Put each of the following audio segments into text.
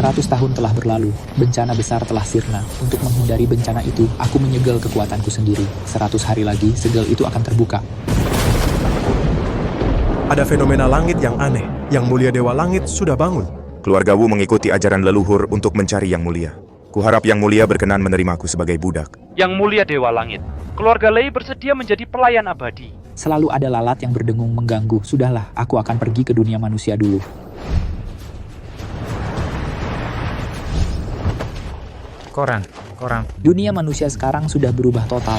100 tahun telah berlalu, bencana besar telah sirna. Untuk menghindari bencana itu, aku menyegel kekuatanku sendiri. 100 hari lagi, segel itu akan terbuka. Ada fenomena langit yang aneh. Yang mulia Dewa Langit sudah bangun. Keluarga Wu mengikuti ajaran leluhur untuk mencari Yang Mulia. Kuharap Yang Mulia berkenan menerimaku sebagai budak. Yang Mulia Dewa Langit, keluarga Lei bersedia menjadi pelayan abadi. Selalu ada lalat yang berdengung mengganggu. Sudahlah, aku akan pergi ke dunia manusia dulu. Koran. Dunia manusia sekarang sudah berubah total.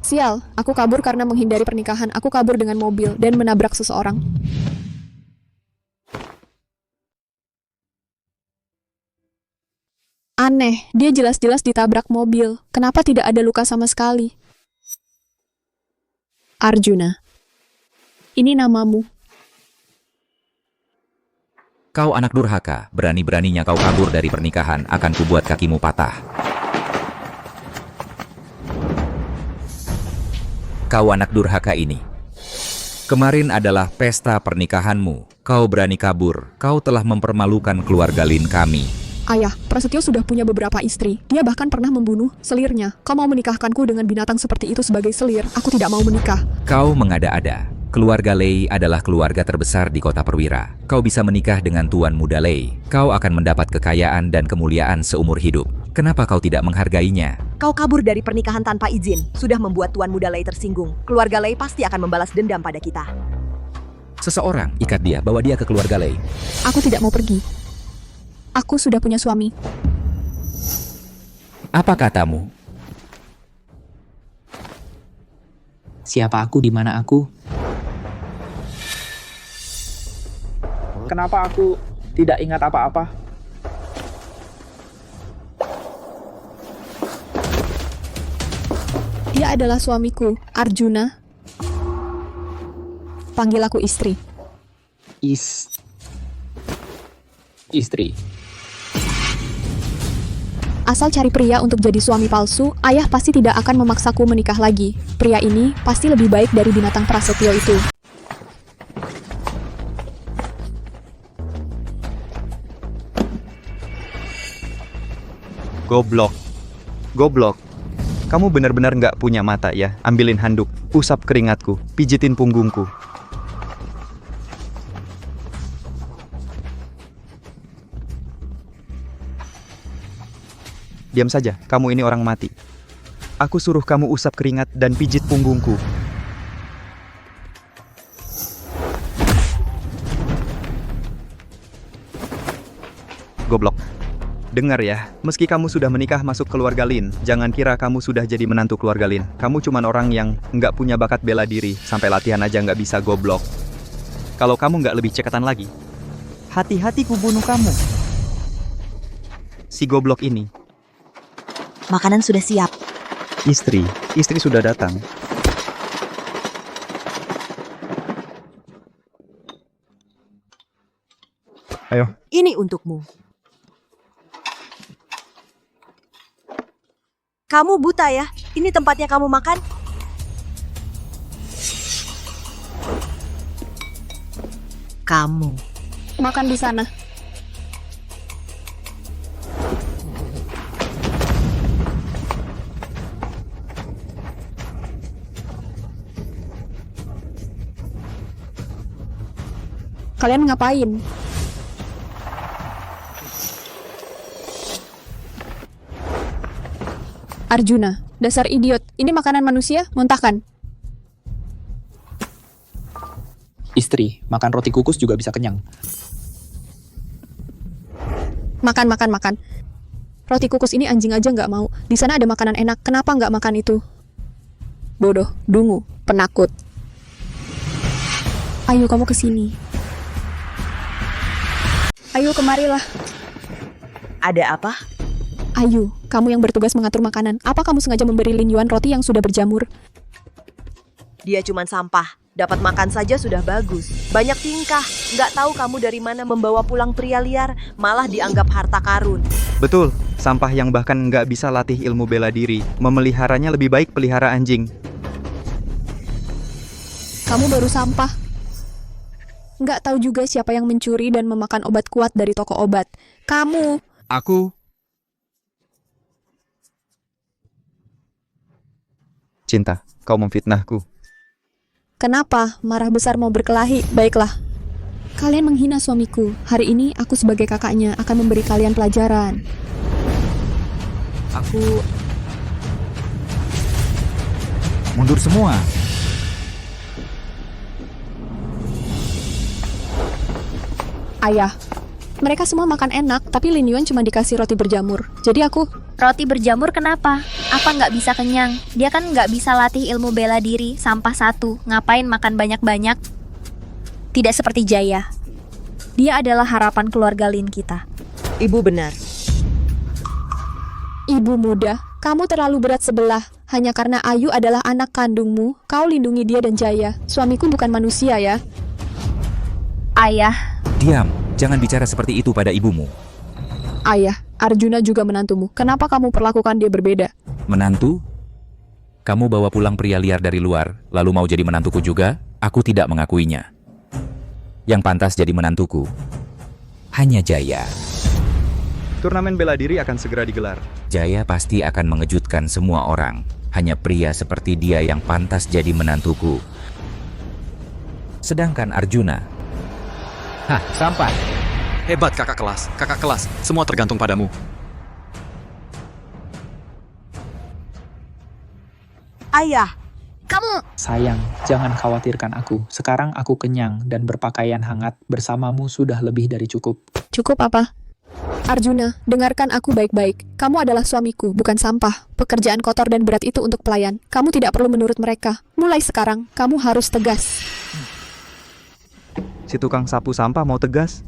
Sial, aku kabur karena menghindari pernikahan. Aku kabur dengan mobil dan menabrak seseorang. Aneh, dia jelas-jelas ditabrak mobil. Kenapa tidak ada luka sama sekali? Arjuna. Ini namamu. Kau anak durhaka, berani-beraninya kau kabur dari pernikahan, akan kubuat kakimu patah. Kau anak durhaka ini. Kemarin adalah pesta pernikahanmu. Kau berani kabur. Kau telah mempermalukan keluarga Lin kami. Ayah, Prasetyo sudah punya beberapa istri. Dia bahkan pernah membunuh selirnya. Kau mau menikahkanku dengan binatang seperti itu sebagai selir? Aku tidak mau menikah. Kau mengada-ada. Keluarga Lei adalah keluarga terbesar di kota Perwira. Kau bisa menikah dengan Tuan Muda Lei. Kau akan mendapat kekayaan dan kemuliaan seumur hidup. Kenapa kau tidak menghargainya? Kau kabur dari pernikahan tanpa izin. Sudah membuat Tuan Muda Lei tersinggung. Keluarga Lei pasti akan membalas dendam pada kita. Seseorang ikat dia, bawa dia ke keluarga Lei. Aku tidak mau pergi. Aku sudah punya suami. Apa katamu? Siapa aku, di mana aku? Kenapa aku tidak ingat apa-apa? Dia adalah suamiku, Arjuna. Panggil aku istri. Istri. Asal cari pria untuk jadi suami palsu, ayah pasti tidak akan memaksaku menikah lagi. Pria ini pasti lebih baik dari binatang Prasetyo itu. Goblok. Kamu benar-benar nggak punya mata ya? Ambilin handuk, usap keringatku, pijitin punggungku. Diam saja, kamu ini orang mati. Aku suruh kamu usap keringat dan pijit punggungku. Goblok. Dengar ya, meski kamu sudah menikah masuk keluarga Lin, jangan kira kamu sudah jadi menantu keluarga Lin. Kamu cuman orang yang nggak punya bakat bela diri, sampai latihan aja nggak bisa, goblok. Kalau kamu nggak lebih cekatan lagi, hati-hati ku bunuh kamu. Si goblok ini. Makanan sudah siap. Istri sudah datang. Ayo. Ini untukmu. Kamu buta ya? Ini tempatnya kamu makan? Kamu. Makan di sana. Kalian ngapain? Arjuna, dasar idiot. Ini makanan manusia, muntahkan. Istri, makan roti kukus juga bisa kenyang. Makan. Roti kukus ini anjing aja nggak mau. Di sana ada makanan enak, kenapa nggak makan itu? Bodoh, dungu, penakut. Ayo kamu kesini. Ayo kemarilah. Ada apa? Ayu, kamu yang bertugas mengatur makanan. Apa kamu sengaja memberi Lin Yuan roti yang sudah berjamur? Dia cuma sampah. Dapat makan saja sudah bagus. Banyak tingkah, nggak tahu kamu dari mana membawa pulang pria liar, malah dianggap harta karun. Betul, sampah yang bahkan nggak bisa latih ilmu bela diri. Memeliharanya lebih baik pelihara anjing. Kamu baru sampah. Nggak tahu juga siapa yang mencuri dan memakan obat kuat dari toko obat. Kamu. Aku... Cinta, kau memfitnahku. Kenapa? Marah besar mau berkelahi? Baiklah. Kalian menghina suamiku. Hari ini aku sebagai kakaknya akan memberi kalian pelajaran. Aku... Mundur semua. Ayah, mereka semua makan enak, tapi Lin Yuan cuma dikasih roti berjamur. Jadi aku... Roti berjamur kenapa? Apa nggak bisa kenyang? Dia kan nggak bisa latih ilmu bela diri, sampah satu. Ngapain makan banyak-banyak? Tidak seperti Jaya. Dia adalah harapan keluarga Lin kita. Ibu benar. Ibu muda, kamu terlalu berat sebelah. Hanya karena Ayu adalah anak kandungmu, kau lindungi dia dan Jaya. Suamiku bukan manusia ya. Ayah, Diam, jangan bicara seperti itu pada ibumu. Ayah, Arjuna juga menantumu. Kenapa kamu perlakukan dia berbeda? Menantu? Kamu bawa pulang pria liar dari luar, lalu mau jadi menantuku juga? Aku tidak mengakuinya. Yang pantas jadi menantuku hanya Jaya. Turnamen bela diri akan segera digelar. Jaya pasti akan mengejutkan semua orang. Hanya pria seperti dia yang pantas jadi menantuku. Sedangkan Arjuna... Hah, sampah. Hebat kakak kelas, semua tergantung padamu. Ayah, kamu... Sayang, jangan khawatirkan aku. Sekarang aku kenyang dan berpakaian hangat bersamamu sudah lebih dari cukup. Cukup apa? Arjuna, dengarkan aku baik-baik. Kamu adalah suamiku, bukan sampah. Pekerjaan kotor dan berat itu untuk pelayan. Kamu tidak perlu menurut mereka. Mulai sekarang, kamu harus tegas. Si tukang sapu sampah mau tegas?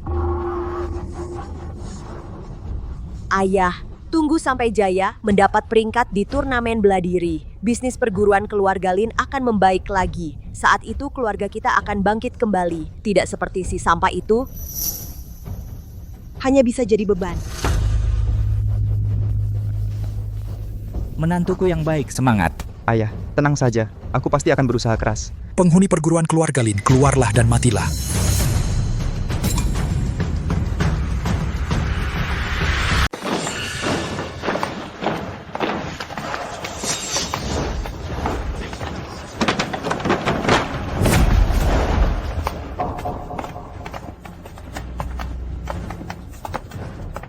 ayah, tunggu sampai Jaya mendapat peringkat di turnamen bela diri. Bisnis perguruan keluarga Lin akan membaik lagi. Saat itu keluarga kita akan bangkit kembali. Tidak seperti si sampah itu hanya bisa jadi beban. Menantuku yang baik, semangat. Ayah, tenang saja. Aku pasti akan berusaha keras. Penghuni perguruan keluarga Lin, keluarlah dan matilah.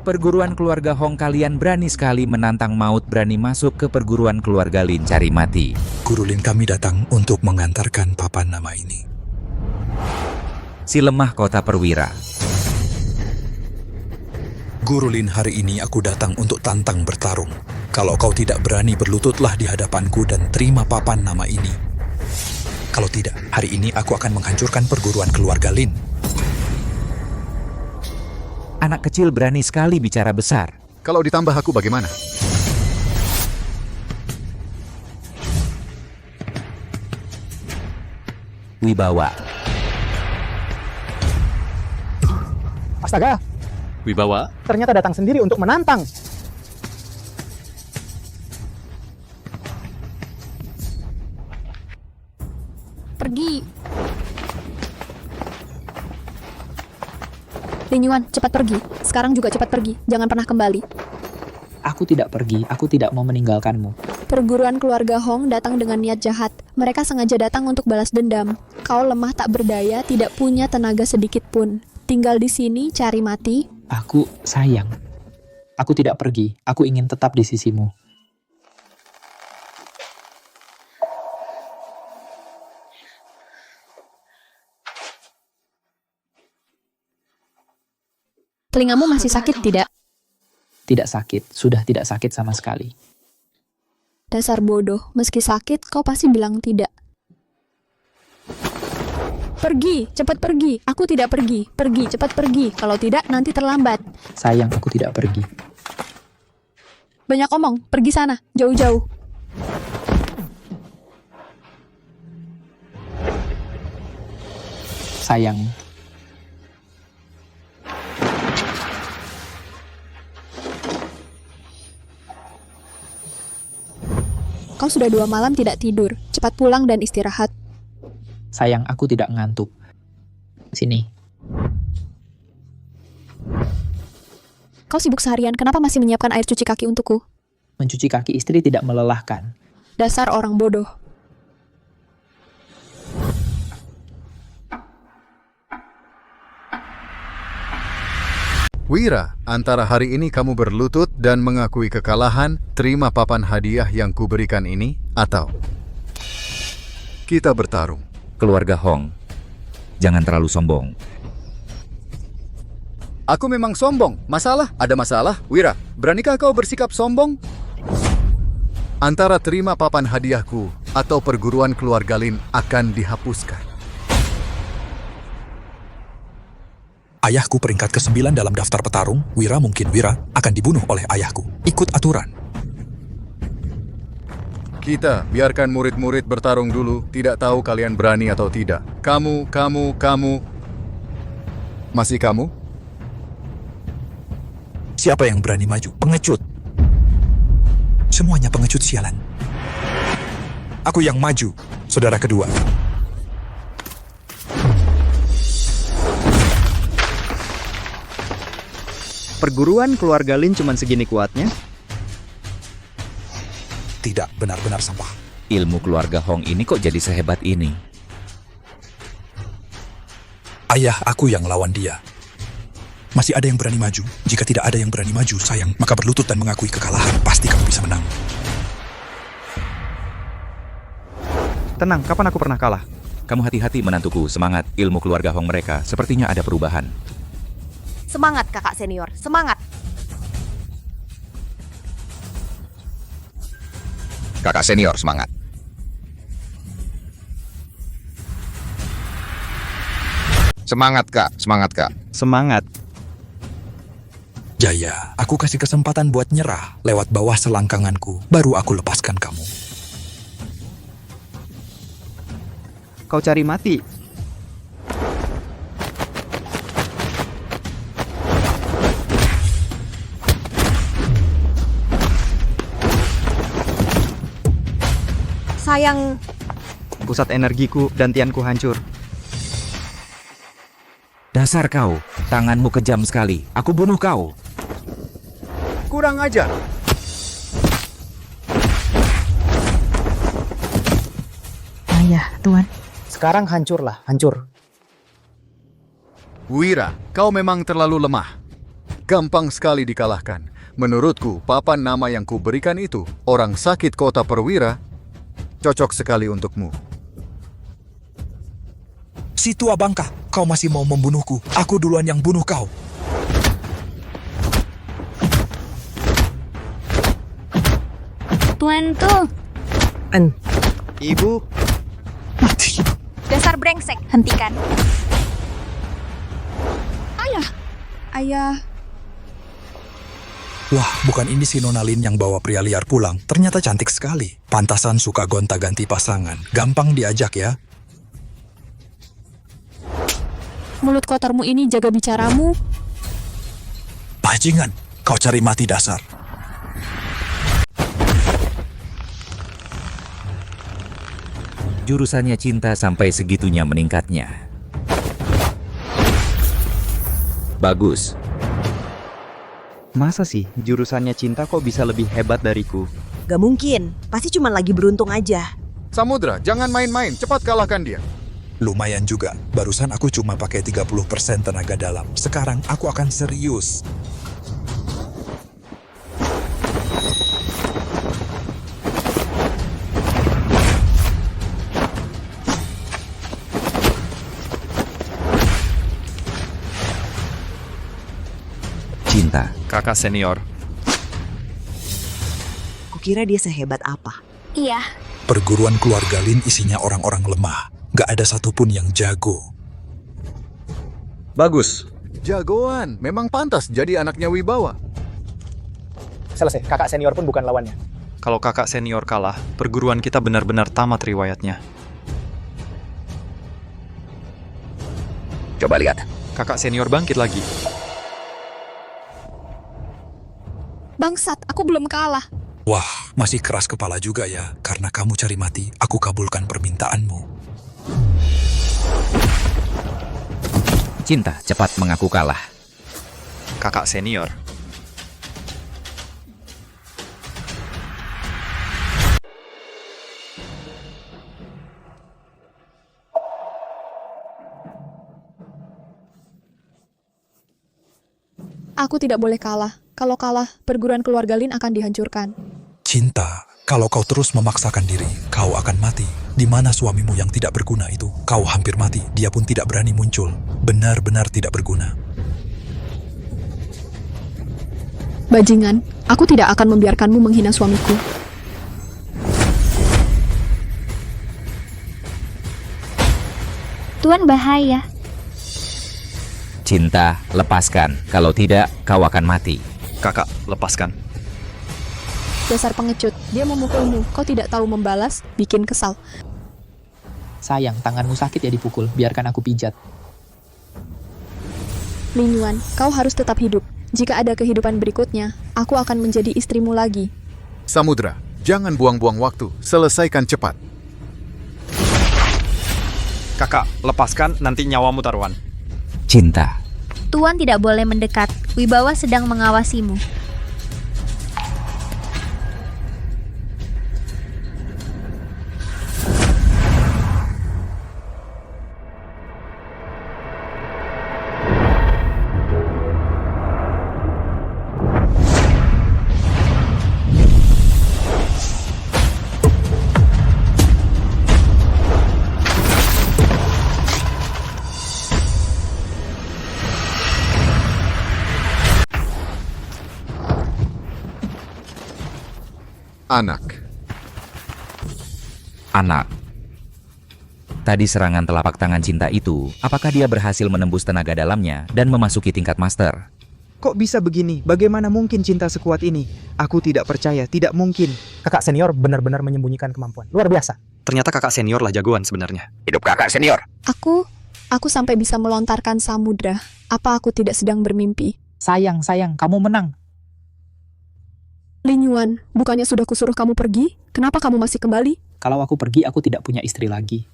Perguruan keluarga Hong, kalian berani sekali menantang maut, berani masuk ke perguruan keluarga Lin cari mati. Guru Lin, kami datang untuk mengantarkan papan nama ini. Si lemah kota perwira. Guru Lin, hari ini aku datang untuk tantang bertarung. Kalau kau tidak berani, berlututlah di hadapanku dan terima papan nama ini. Kalau tidak, hari ini aku akan menghancurkan perguruan keluarga Lin. Anak kecil berani sekali bicara besar. Kalau ditambah aku bagaimana? Wibawa. Astaga, Wibawa, ternyata datang sendiri untuk menantang. Pergi. Lin Yuan, cepat pergi. Sekarang juga cepat pergi. Jangan pernah kembali. Aku tidak pergi, aku tidak mau meninggalkanmu. Perguruan keluarga Hong datang dengan niat jahat. Mereka sengaja datang untuk balas dendam. Kau lemah tak berdaya, tidak punya tenaga sedikit pun. Tinggal di sini, cari mati. Aku sayang. Aku tidak pergi, aku ingin tetap di sisimu. Telingamu masih sakit tidak? Tidak sakit, sudah tidak sakit sama sekali. Dasar bodoh, meski sakit kau pasti bilang tidak. Pergi, cepat pergi. Aku tidak pergi. Pergi, cepat pergi. Kalau tidak, nanti terlambat. Sayang, aku tidak pergi. Banyak omong, pergi sana, jauh-jauh. Sayang, Kau sudah 2 malam tidak tidur. Cepat pulang dan istirahat. sayang aku tidak ngantuk. Sini. Kau sibuk seharian, kenapa masih menyiapkan air cuci kaki untukku? Mencuci kaki istri tidak melelahkan. Dasar orang bodoh. Wira, antara hari ini kamu berlutut dan mengakui kekalahan, terima papan hadiah yang kuberikan ini, atau kita bertarung. Keluarga Hong, jangan terlalu sombong. Aku memang sombong. Masalah? Ada masalah? Wira, beranikah kau bersikap sombong? Antara terima papan hadiahku atau perguruan keluarga Lin akan dihapuskan. Ayahku peringkat ke-9 dalam daftar petarung, Wira akan dibunuh oleh ayahku. Ikut aturan. Kita biarkan murid-murid bertarung dulu, tidak tahu kalian berani atau tidak. Kamu. Masih kamu? Siapa yang berani maju? Pengecut. Semuanya pengecut sialan. Aku yang maju, saudara kedua. Perguruan keluarga Lin cuman segini kuatnya? Tidak, benar-benar sampah. Ilmu keluarga Hong ini kok jadi sehebat ini? Ayah aku yang lawan dia. Masih ada yang berani maju? Jika tidak ada yang berani maju, sayang, maka berlutut dan mengakui kekalahan. Pasti kamu bisa menang. Tenang, kapan aku pernah kalah? Kamu hati-hati menantuku, semangat. Ilmu keluarga Hong mereka sepertinya ada perubahan. Semangat kakak senior, semangat. Kakak senior, semangat. Semangat, Kak. Semangat, Kak. Semangat. Jaya, aku kasih kesempatan buat nyerah lewat bawah selangkanganku. Baru aku lepaskan kamu. Kau cari mati. Sayang, Pusat energiku dan tianku hancur. Dasar kau, tanganmu kejam sekali. Aku bunuh kau. Kurang ajar. Ayah, Tuan. Sekarang hancurlah, hancur. Wira, kau memang terlalu lemah. Gampang sekali dikalahkan. Menurutku, papan nama yang kuberikan itu, orang sakit kota perwira, cocok sekali untukmu. Si tua bangka, kau masih mau membunuhku. Aku duluan yang bunuh kau. Tuan tuh. Ibu. Mati. Dasar brengsek, hentikan. Ayah. Wah, bukan ini si Nona Lin yang bawa pria liar pulang. Ternyata cantik sekali. Pantasan suka gonta-ganti pasangan. Gampang diajak ya. Mulut kotormu ini jaga bicaramu. Bajingan, kau cari mati dasar. Jurusannya cinta sampai segitunya meningkatnya. Bagus. Masa sih jurusannya cinta kok bisa lebih hebat dariku? gak mungkin. Pasti cuma lagi beruntung aja. Samudra, jangan main-main. Cepat kalahkan dia. Lumayan juga. Barusan aku cuma pakai 30% tenaga dalam. Sekarang aku akan serius. Cinta. Kakak senior. Kukira dia sehebat apa. Iya. Perguruan keluarga Lin isinya orang-orang lemah. Gak ada satupun yang jago. Bagus. Jagoan, memang pantas jadi anaknya Wibawa. Selesai, kakak senior pun bukan lawannya. Kalau kakak senior kalah, perguruan kita benar-benar tamat riwayatnya. Coba lihat. Kakak senior bangkit lagi. Bangsat, aku belum kalah. Wah, masih keras kepala juga ya. Karena kamu cari mati, aku kabulkan permintaanmu. Cinta cepat mengaku kalah. Kakak senior. Aku tidak boleh kalah. Kalau kalah, perguruan keluarga Lin akan dihancurkan. Cinta, kalau kau terus memaksakan diri, kau akan mati. Di mana suamimu yang tidak berguna itu? Kau hampir mati, dia pun tidak berani muncul. Benar-benar tidak berguna. Bajingan, aku tidak akan membiarkanmu menghina suamiku. Tuan bahaya. Cinta, lepaskan. Kalau tidak, kau akan mati. Kakak, lepaskan. Dasar pengecut, dia memukulmu. Kau tidak tahu membalas, bikin kesal. Sayang, tanganmu sakit ya dipukul. Biarkan aku pijat. Lin Yuan, kau harus tetap hidup. Jika ada kehidupan berikutnya, aku akan menjadi istrimu lagi. Samudra, jangan buang-buang waktu. Selesaikan cepat. Kakak, lepaskan, nanti nyawamu taruhan. Cinta. Tuan tidak boleh mendekat. Wibawa sedang mengawasimu. Anak. Tadi serangan telapak tangan Cinta itu, apakah dia berhasil menembus tenaga dalamnya dan memasuki tingkat master? Kok bisa begini? Bagaimana mungkin Cinta sekuat ini? Aku tidak percaya, tidak mungkin. Kakak senior benar-benar menyembunyikan kemampuan. Luar biasa. Ternyata kakak senior lah jagoan sebenarnya. Hidup kakak senior. Aku sampai bisa melontarkan samudra. Apa aku tidak sedang bermimpi? Sayang, kamu menang. Lin Yuan, bukannya sudah kusuruh kamu pergi? Kenapa kamu masih kembali? Kalau aku pergi, aku tidak punya istri lagi.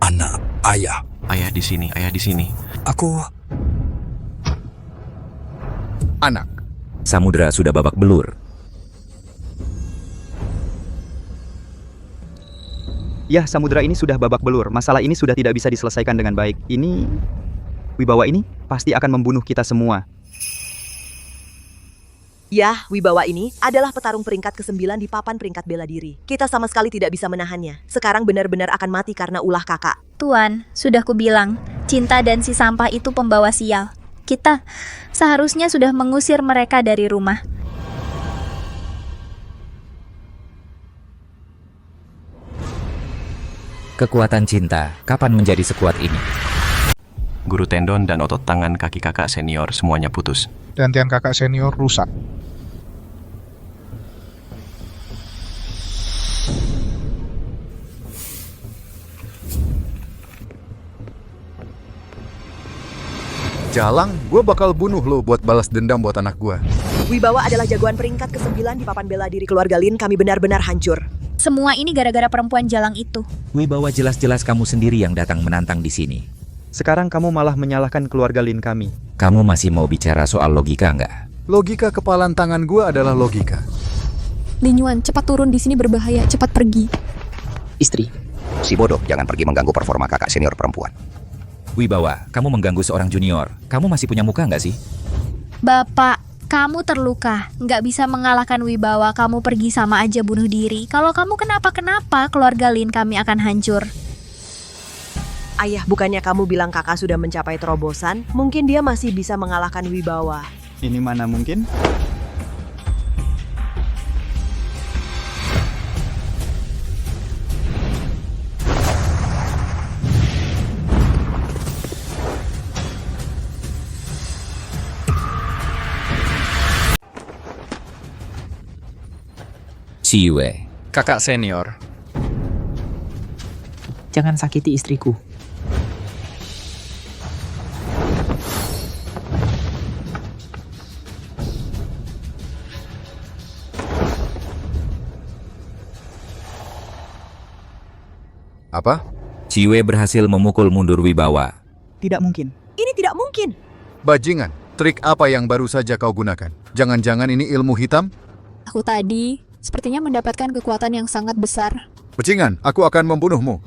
Anak, ayah. Ayah di sini, ayah di sini. Aku... Anak. Samudra sudah babak belur. Ya, samudra ini sudah babak belur. Masalah ini sudah tidak bisa diselesaikan dengan baik. Wibawa ini pasti akan membunuh kita semua. Ya, Wibawa ini adalah petarung peringkat ke-9 di papan peringkat bela diri. Kita sama sekali tidak bisa menahannya. Sekarang benar-benar akan mati karena ulah kakak. Tuan, sudah kubilang, Cinta dan si sampah itu pembawa sial. Kita seharusnya sudah mengusir mereka dari rumah. Kekuatan Cinta, kapan menjadi sekuat ini? Guru tendon dan otot tangan kaki kakak senior semuanya putus. Dan tiang kakak senior rusak. Jalang, gue bakal bunuh lo buat balas dendam buat anak gue. Wibawa adalah jagoan peringkat ke-9 di papan bela diri keluarga Lin. Kami benar-benar hancur. Semua ini gara-gara perempuan jalang itu. Wibawa, jelas-jelas kamu sendiri yang datang menantang di sini. Sekarang kamu malah menyalahkan keluarga Lin kami. Kamu masih mau bicara soal logika nggak? Logika kepalan tangan gue adalah logika. Lin Yuan, cepat turun di sini berbahaya. Cepat pergi. Istri. Si bodoh, jangan pergi mengganggu performa kakak senior perempuan. Wibawa, kamu mengganggu seorang junior. Kamu masih punya muka nggak sih? Bapak, kamu terluka. Nggak bisa mengalahkan Wibawa. Kamu pergi sama aja bunuh diri. Kalau kamu kenapa-kenapa, keluarga Lin kami akan hancur. Ayah, bukannya kamu bilang kakak sudah mencapai terobosan? Mungkin dia masih bisa mengalahkan Wibawa. Ini mana mungkin? Siwe. Kakak senior. Jangan sakiti istriku. Apa? Ciwe berhasil memukul mundur Wibawa. Tidak mungkin. Ini tidak mungkin. Bajingan, trik apa yang baru saja kau gunakan? Jangan-jangan ini ilmu hitam? Aku tadi sepertinya mendapatkan kekuatan yang sangat besar. Bajingan, aku akan membunuhmu.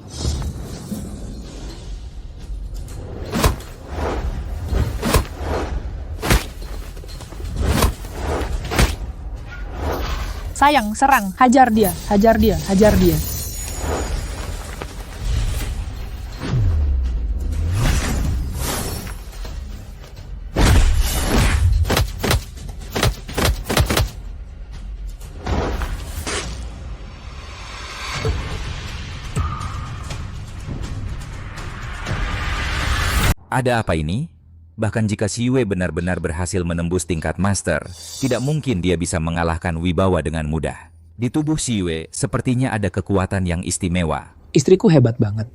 Sayang, serang. Hajar dia, hajar dia, hajar dia. Ada apa ini? Bahkan jika Siwe benar-benar berhasil menembus tingkat master, tidak mungkin dia bisa mengalahkan Wibawa dengan mudah. Di tubuh Siwe sepertinya ada kekuatan yang istimewa. Istriku hebat banget.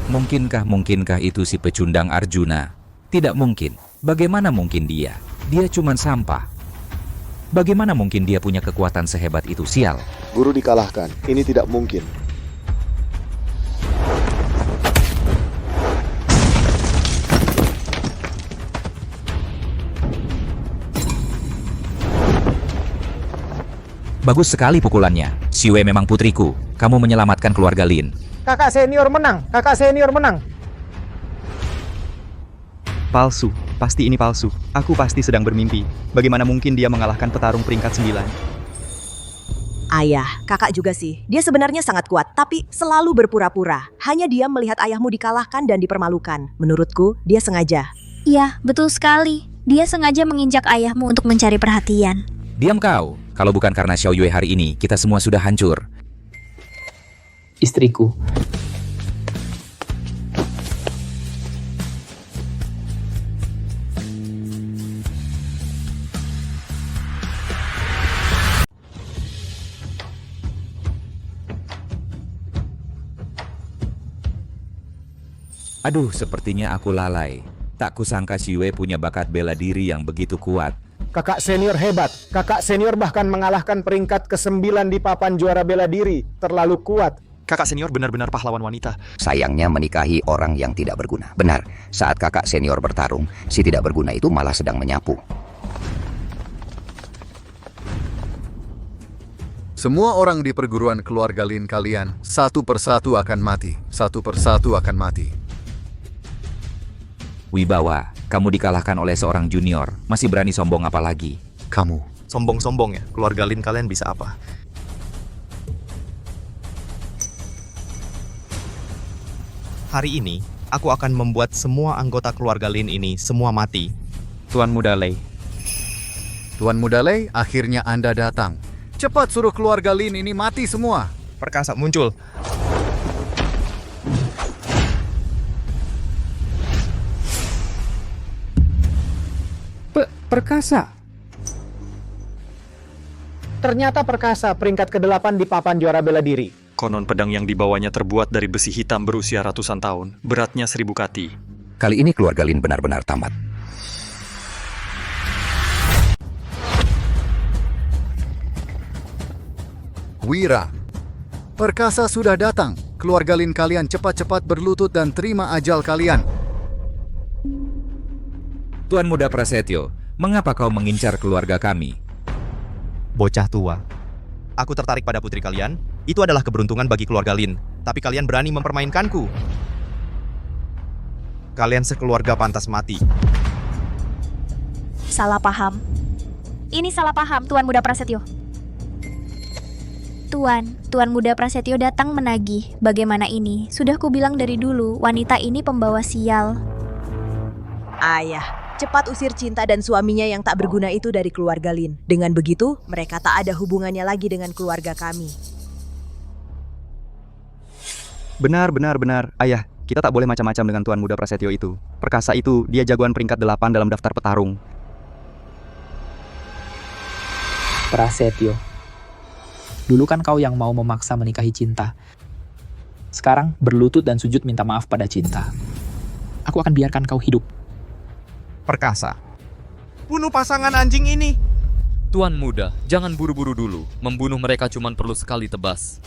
Mungkinkah itu si pecundang Arjuna? Tidak mungkin. Bagaimana mungkin dia? Dia cuma sampah. Bagaimana mungkin dia punya kekuatan sehebat itu, sial? Guru dikalahkan. Ini tidak mungkin. Bagus sekali pukulannya. Siwe memang putriku. Kamu menyelamatkan keluarga Lin. Kakak senior menang, kakak senior menang. Palsu, pasti ini palsu. Aku pasti sedang bermimpi. Bagaimana mungkin dia mengalahkan petarung peringkat 9? Ayah, kakak juga sih. Dia sebenarnya sangat kuat, tapi selalu berpura-pura. Hanya dia melihat ayahmu dikalahkan dan dipermalukan. Menurutku, dia sengaja. Iya, betul sekali. Dia sengaja menginjak ayahmu untuk mencari perhatian. Diam kau. Kalau bukan karena Xiao Yue hari ini, kita semua sudah hancur. Istriku. Aduh, sepertinya aku lalai. Tak kusangka Siwe punya bakat bela diri yang begitu kuat. Kakak senior hebat. Kakak senior bahkan mengalahkan peringkat ke-9 di papan juara bela diri. Terlalu kuat. Kakak senior benar-benar pahlawan wanita. Sayangnya menikahi orang yang tidak berguna. Benar, saat kakak senior bertarung, si tidak berguna itu malah sedang menyapu. Semua orang di perguruan keluarga Lin kalian, satu persatu akan mati. Satu persatu akan mati. Wibawa, kamu dikalahkan oleh seorang junior. Masih berani sombong apa lagi? Kamu. Sombong-sombong ya, keluarga Lin kalian bisa apa? Hari ini, aku akan membuat semua anggota keluarga Lin ini semua mati. Tuan Muda Lei. Tuan Muda Lei, akhirnya Anda datang. Cepat suruh keluarga Lin ini mati semua. Perkasa muncul. Perkasa. Ternyata Perkasa peringkat ke-8 di papan juara bela diri. Konon pedang yang dibawanya terbuat dari besi hitam berusia ratusan tahun, beratnya 1000 kati. Kali ini keluarga Lin benar-benar tamat. Wira. Perkasa sudah datang. Keluarga Lin kalian cepat-cepat berlutut dan terima ajal kalian. Tuan Muda Prasetyo, mengapa kau mengincar keluarga kami? Bocah tua. Aku tertarik pada putri kalian. Itu adalah keberuntungan bagi keluarga Lin. Tapi kalian berani mempermainkanku. Kalian sekeluarga pantas mati. Salah paham. Ini salah paham, Tuan Muda Prasetyo. Tuan Muda Prasetyo datang menagih. Bagaimana ini? Sudah kubilang dari dulu, wanita ini pembawa sial. Ayah, cepat usir Cinta dan suaminya yang tak berguna itu dari keluarga Lin. Dengan begitu, mereka tak ada hubungannya lagi dengan keluarga kami. Benar. Ayah, kita tak boleh macam-macam dengan Tuan Muda Prasetyo itu. Perkasa itu, dia jagoan peringkat 8 dalam daftar petarung. Prasetyo. Dulu kan kau yang mau memaksa menikahi Cinta. Sekarang berlutut dan sujud minta maaf pada cinta. Aku akan biarkan kau hidup. Perkasa. Bunuh pasangan anjing ini. Tuan muda, jangan buru-buru dulu. Membunuh mereka cuma perlu sekali tebas.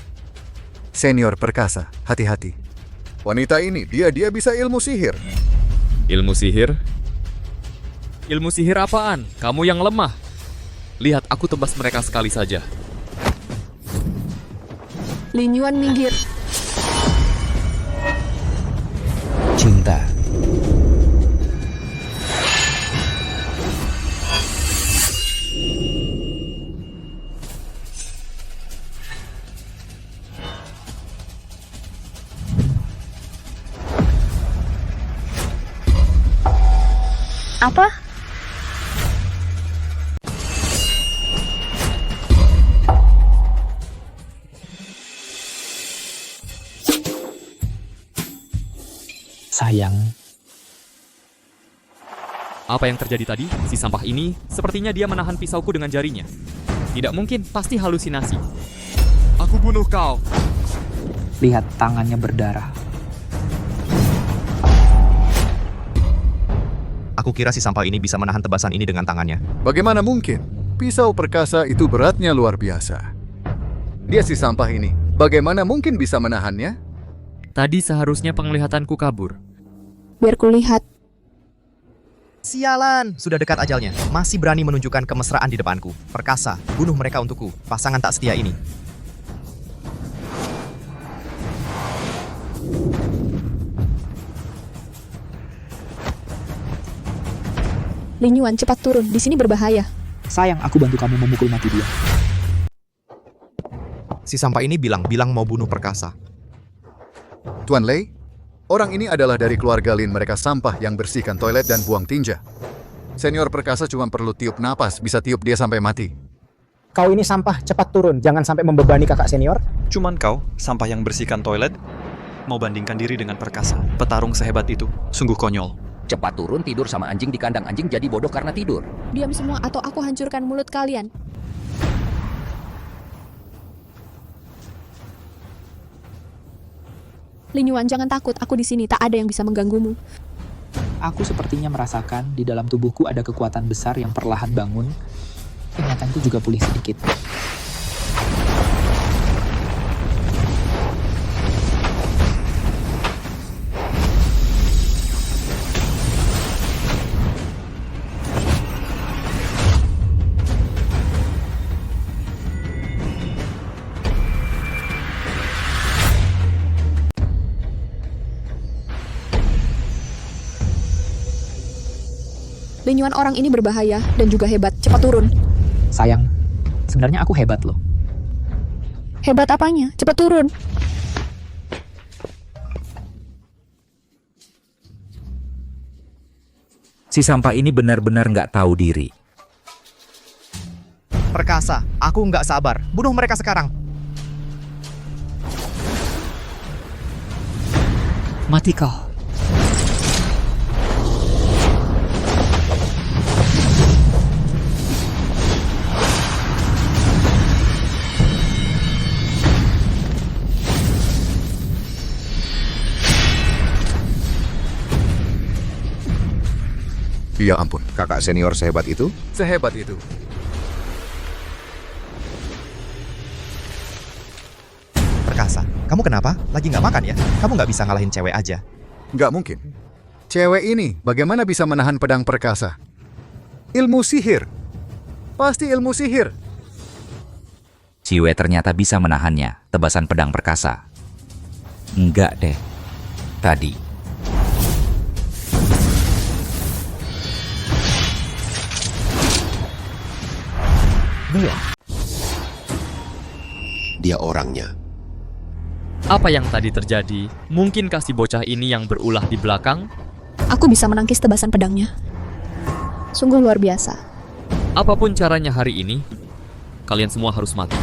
Senior Perkasa, hati-hati. Wanita ini, dia bisa ilmu sihir. Ilmu sihir? Ilmu sihir apaan? Kamu yang lemah. Lihat, aku tebas mereka sekali saja. Lin Yuan minggir. Cinta. Apa? Sayang. Apa yang terjadi tadi? Si sampah ini, sepertinya dia menahan pisauku dengan jarinya. Tidak mungkin, pasti halusinasi. Aku bunuh kau. Lihat tangannya berdarah. Aku kira si sampah ini bisa menahan tebasan ini dengan tangannya. Bagaimana mungkin? Pisau Perkasa itu beratnya luar biasa. Dia si sampah ini, bagaimana mungkin bisa menahannya? Tadi seharusnya penglihatanku kabur. Biar kulihat. Sialan, sudah dekat ajalnya. Masih berani menunjukkan kemesraan di depanku. Perkasa, bunuh mereka untukku. Pasangan tak setia ini. Lin Yuan, cepat turun. Di sini berbahaya. Sayang, aku bantu kamu memukul mati dia. Si sampah ini bilang mau bunuh Perkasa. Tuan Lei, orang ini adalah dari keluarga Lin, mereka sampah yang bersihkan toilet dan buang tinja. Senior Perkasa cuma perlu tiup napas, bisa tiup dia sampai mati. Kau ini sampah, cepat turun. Jangan sampai membebani kakak senior. Cuman kau, sampah yang bersihkan toilet, mau bandingkan diri dengan Perkasa. Petarung sehebat itu, sungguh konyol. Cepat turun, tidur sama anjing di kandang anjing jadi bodoh karena tidur. Diam semua atau aku hancurkan mulut kalian. Lin Yuan, jangan takut. Aku di sini, tak ada yang bisa mengganggumu. Aku sepertinya merasakan di dalam tubuhku ada kekuatan besar yang perlahan bangun. Ingatanku juga pulih sedikit. Lin Yuan, orang ini berbahaya dan juga hebat. Cepat turun. Sayang, sebenarnya aku hebat loh. Hebat apanya? Cepat turun. Si sampah ini benar-benar nggak tahu diri. Perkasa, aku nggak sabar. Bunuh mereka sekarang. Mati kau. Ya ampun, kakak senior sehebat itu? Sehebat itu. Perkasa, kamu kenapa? Lagi nggak makan ya? Kamu nggak bisa ngalahin cewek aja. Nggak mungkin. Cewek ini bagaimana bisa menahan pedang Perkasa? Ilmu sihir. Pasti ilmu sihir. Siwe ternyata bisa menahannya, tebasan pedang Perkasa. Enggak deh. Tadi. Belum. Dia orangnya. Apa yang tadi terjadi? Mungkinkah si bocah ini yang berulah di belakang? Aku bisa menangkis tebasan pedangnya. Sungguh luar biasa. Apapun caranya hari ini, kalian semua harus mati.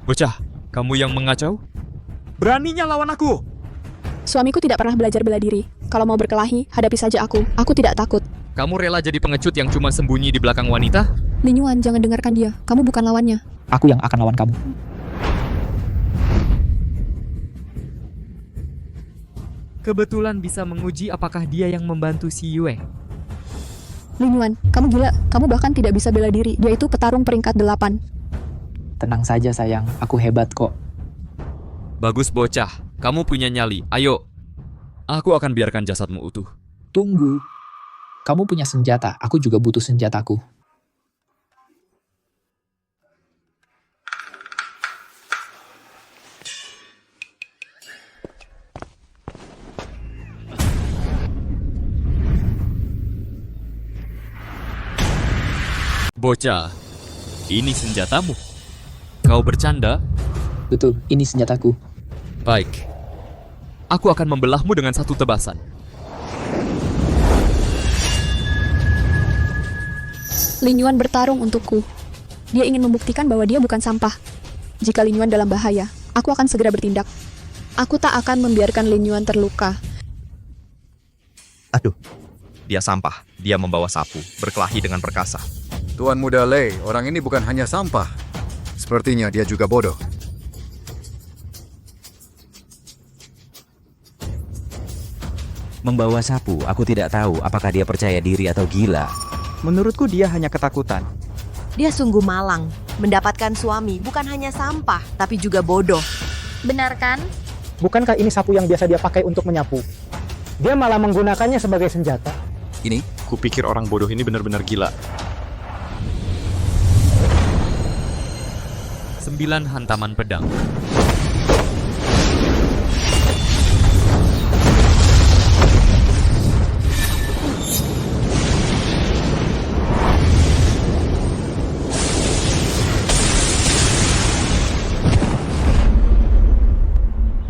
Bocah, kamu yang mengacau? Beraninya lawan aku! Suamiku tidak pernah belajar bela diri. Kalau mau berkelahi, hadapi saja aku. Aku tidak takut. Kamu rela jadi pengecut yang cuma sembunyi di belakang wanita? Lin Yuan, jangan dengarkan dia. Kamu bukan lawannya. Aku yang akan lawan kamu. Kebetulan bisa menguji apakah dia yang membantu si Yue. Lin Yuan, kamu gila. Kamu bahkan tidak bisa bela diri. Dia itu petarung peringkat 8. Tenang saja sayang, aku hebat kok. Bagus bocah, kamu punya nyali. Ayo, aku akan biarkan jasadmu utuh. Tunggu. Kamu punya senjata, aku juga butuh senjataku. Bocah, ini senjatamu. Kau bercanda? Betul, ini senjataku. Baik. Aku akan membelahmu dengan satu tebasan. Lin Yuan bertarung untukku. Dia ingin membuktikan bahwa dia bukan sampah. Jika Lin Yuan dalam bahaya, aku akan segera bertindak. Aku tak akan membiarkan Lin Yuan terluka. Aduh, dia sampah. Dia membawa sapu, berkelahi dengan perkasa. Tuan Muda Lei, orang ini bukan hanya sampah. Sepertinya dia juga bodoh. Membawa sapu, aku tidak tahu apakah dia percaya diri atau gila. Menurutku dia hanya ketakutan. Dia sungguh malang. Mendapatkan suami bukan hanya sampah, tapi juga bodoh. Benar kan? Bukankah ini sapu yang biasa dia pakai untuk menyapu? Dia malah menggunakannya sebagai senjata. Ini, kupikir orang bodoh ini benar-benar gila. 9 hantaman pedang.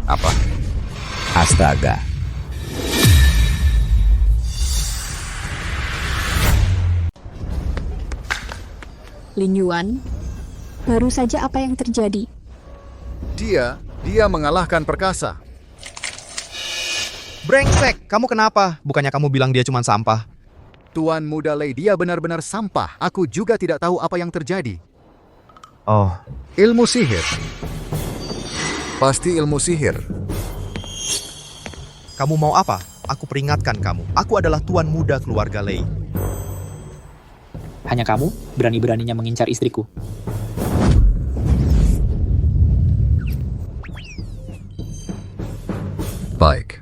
Apa? Astaga. Lin Yuan, baru saja apa yang terjadi? Dia mengalahkan perkasa. Brengsek, kamu kenapa? Bukannya kamu bilang dia cuma sampah? Tuan Muda Lei, dia benar-benar sampah. Aku juga tidak tahu apa yang terjadi. Oh, ilmu sihir. Pasti ilmu sihir. Kamu mau apa? Aku peringatkan kamu. Aku adalah tuan muda keluarga Lei. Hanya kamu berani-beraninya mengincar istriku. Baik.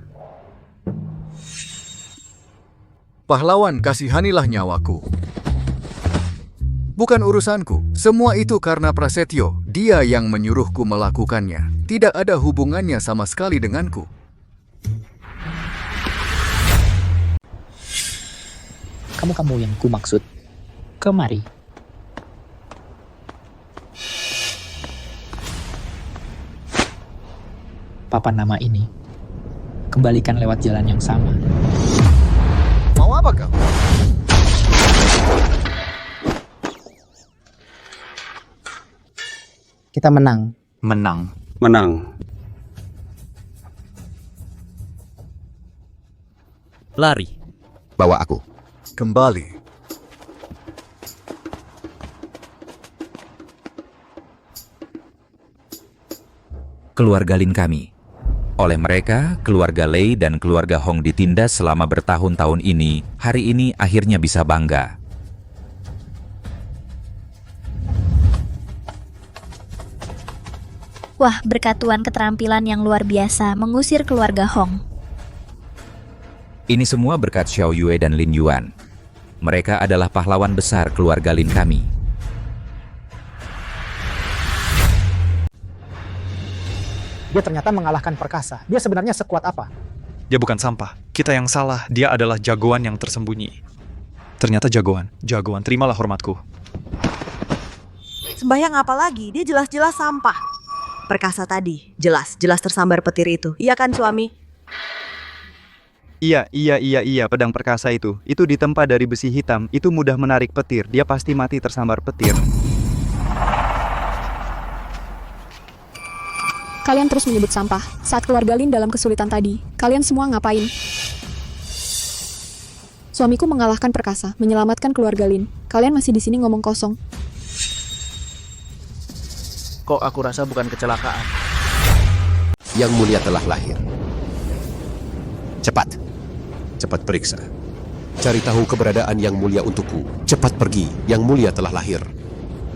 Pahlawan, kasihanilah nyawaku. Bukan urusanku. Semua itu karena Prasetyo. Dia yang menyuruhku melakukannya. Tidak ada hubungannya sama sekali denganku. Kamu yang ku maksud. Kemari. Papan nama ini. Kembalikan lewat jalan yang sama. Mau apa kau? Kita menang. Menang. Lari. Bawa aku. Kembali. Keluarga Lin kami. Oleh mereka, keluarga Lei dan keluarga Hong ditindas selama bertahun-tahun ini, hari ini akhirnya bisa bangga. Wah, berkat Tuan keterampilan yang luar biasa mengusir keluarga Hong. Ini semua berkat Xiao Yue dan Lin Yuan. Mereka adalah pahlawan besar keluarga Lin kami. Dia ternyata mengalahkan perkasa. Dia sebenarnya sekuat apa? Dia bukan sampah. Kita yang salah. Dia adalah jagoan yang tersembunyi. Ternyata jagoan. Jagoan, terimalah hormatku. Sembahyang apa lagi? Dia jelas-jelas sampah. Perkasa tadi, jelas tersambar petir itu. Iya kan suami? Iya, pedang perkasa itu. Itu ditempa dari besi hitam. Itu mudah menarik petir. Dia pasti mati tersambar petir. Kalian terus menyebut sampah. Saat keluarga Lin dalam kesulitan tadi, kalian semua ngapain? Suamiku mengalahkan perkasa, menyelamatkan keluarga Lin. Kalian masih di sini ngomong kosong. Kok aku rasa bukan kecelakaan? Yang Mulia telah lahir. Cepat. Cepat periksa. Cari tahu keberadaan Yang Mulia untukku. Cepat pergi. Yang Mulia telah lahir.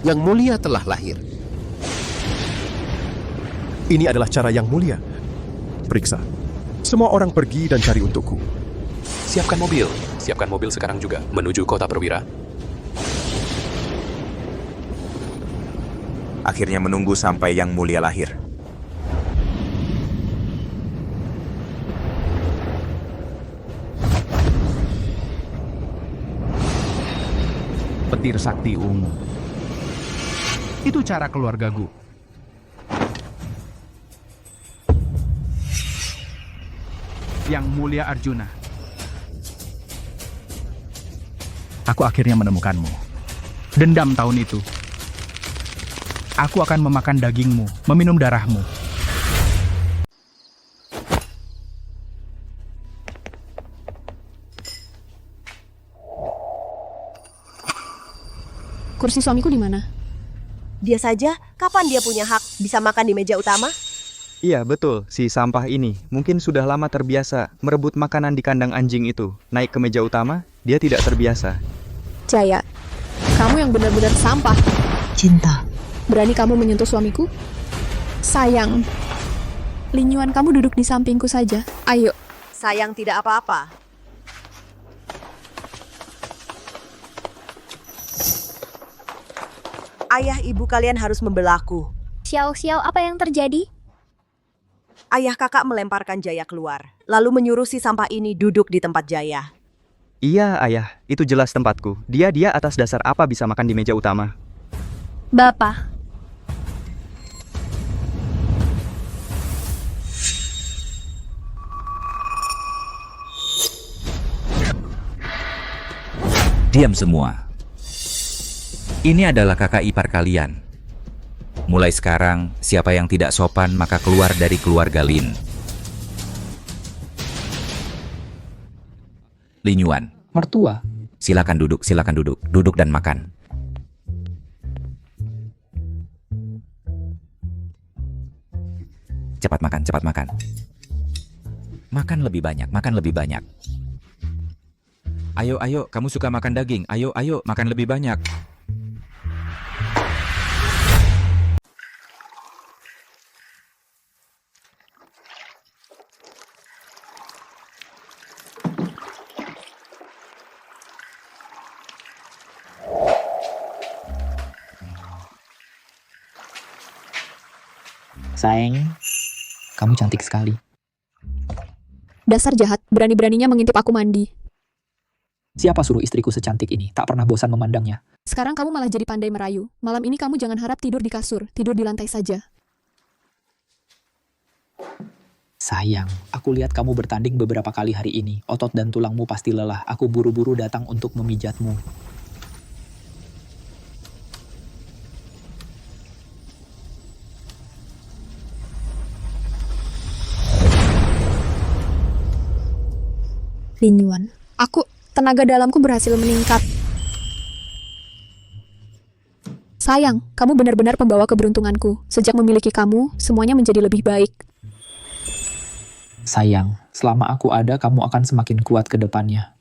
Yang Mulia telah lahir. Ini adalah cara Yang Mulia. Periksa. Semua orang pergi dan cari untukku. Siapkan mobil. Siapkan mobil sekarang juga, menuju kota perwira. Akhirnya menunggu sampai Yang Mulia lahir. Petir sakti ungu. Itu cara keluarga Gu. Yang Mulia Arjuna. Aku akhirnya menemukanmu. Dendam tahun itu. Aku akan memakan dagingmu, meminum darahmu. Kursi suamiku di mana? Dia saja, kapan dia punya hak bisa makan di meja utama? Iya, betul. Si sampah ini mungkin sudah lama terbiasa merebut makanan di kandang anjing itu. Naik ke meja utama, dia tidak terbiasa. Jaya, kamu yang benar-benar sampah. Cinta. Berani kamu menyentuh suamiku? Sayang. Lin Yuan, kamu duduk di sampingku saja. Ayo. Sayang tidak apa-apa. Ayah ibu kalian harus membelaku. Xiao, apa yang terjadi? Ayah kakak melemparkan Jaya keluar, lalu menyuruh si sampah ini duduk di tempat Jaya. Iya, ayah. Itu jelas tempatku. Dia atas dasar apa bisa makan di meja utama? Bapak. Diam semua. Ini adalah kakak ipar kalian. Mulai sekarang, siapa yang tidak sopan maka keluar dari keluarga Lin. Lin Yuan. Mertua. Silakan duduk. Duduk dan makan. Cepat makan. Makan lebih banyak. Ayo, kamu suka makan daging. Ayo, makan lebih banyak. Sayang, kamu cantik sekali. Dasar jahat, berani-beraninya mengintip aku mandi. Siapa suruh istriku secantik ini? Tak pernah bosan memandangnya. Sekarang kamu malah jadi pandai merayu. Malam ini kamu jangan harap tidur di kasur, tidur di lantai saja. Sayang, aku lihat kamu bertanding beberapa kali hari ini. Otot dan tulangmu pasti lelah. Aku buru-buru datang untuk memijatmu. Lin Yuan, tenaga dalamku berhasil meningkat. Sayang, kamu benar-benar pembawa keberuntunganku. Sejak memiliki kamu, semuanya menjadi lebih baik. Sayang, selama aku ada, kamu akan semakin kuat ke depannya.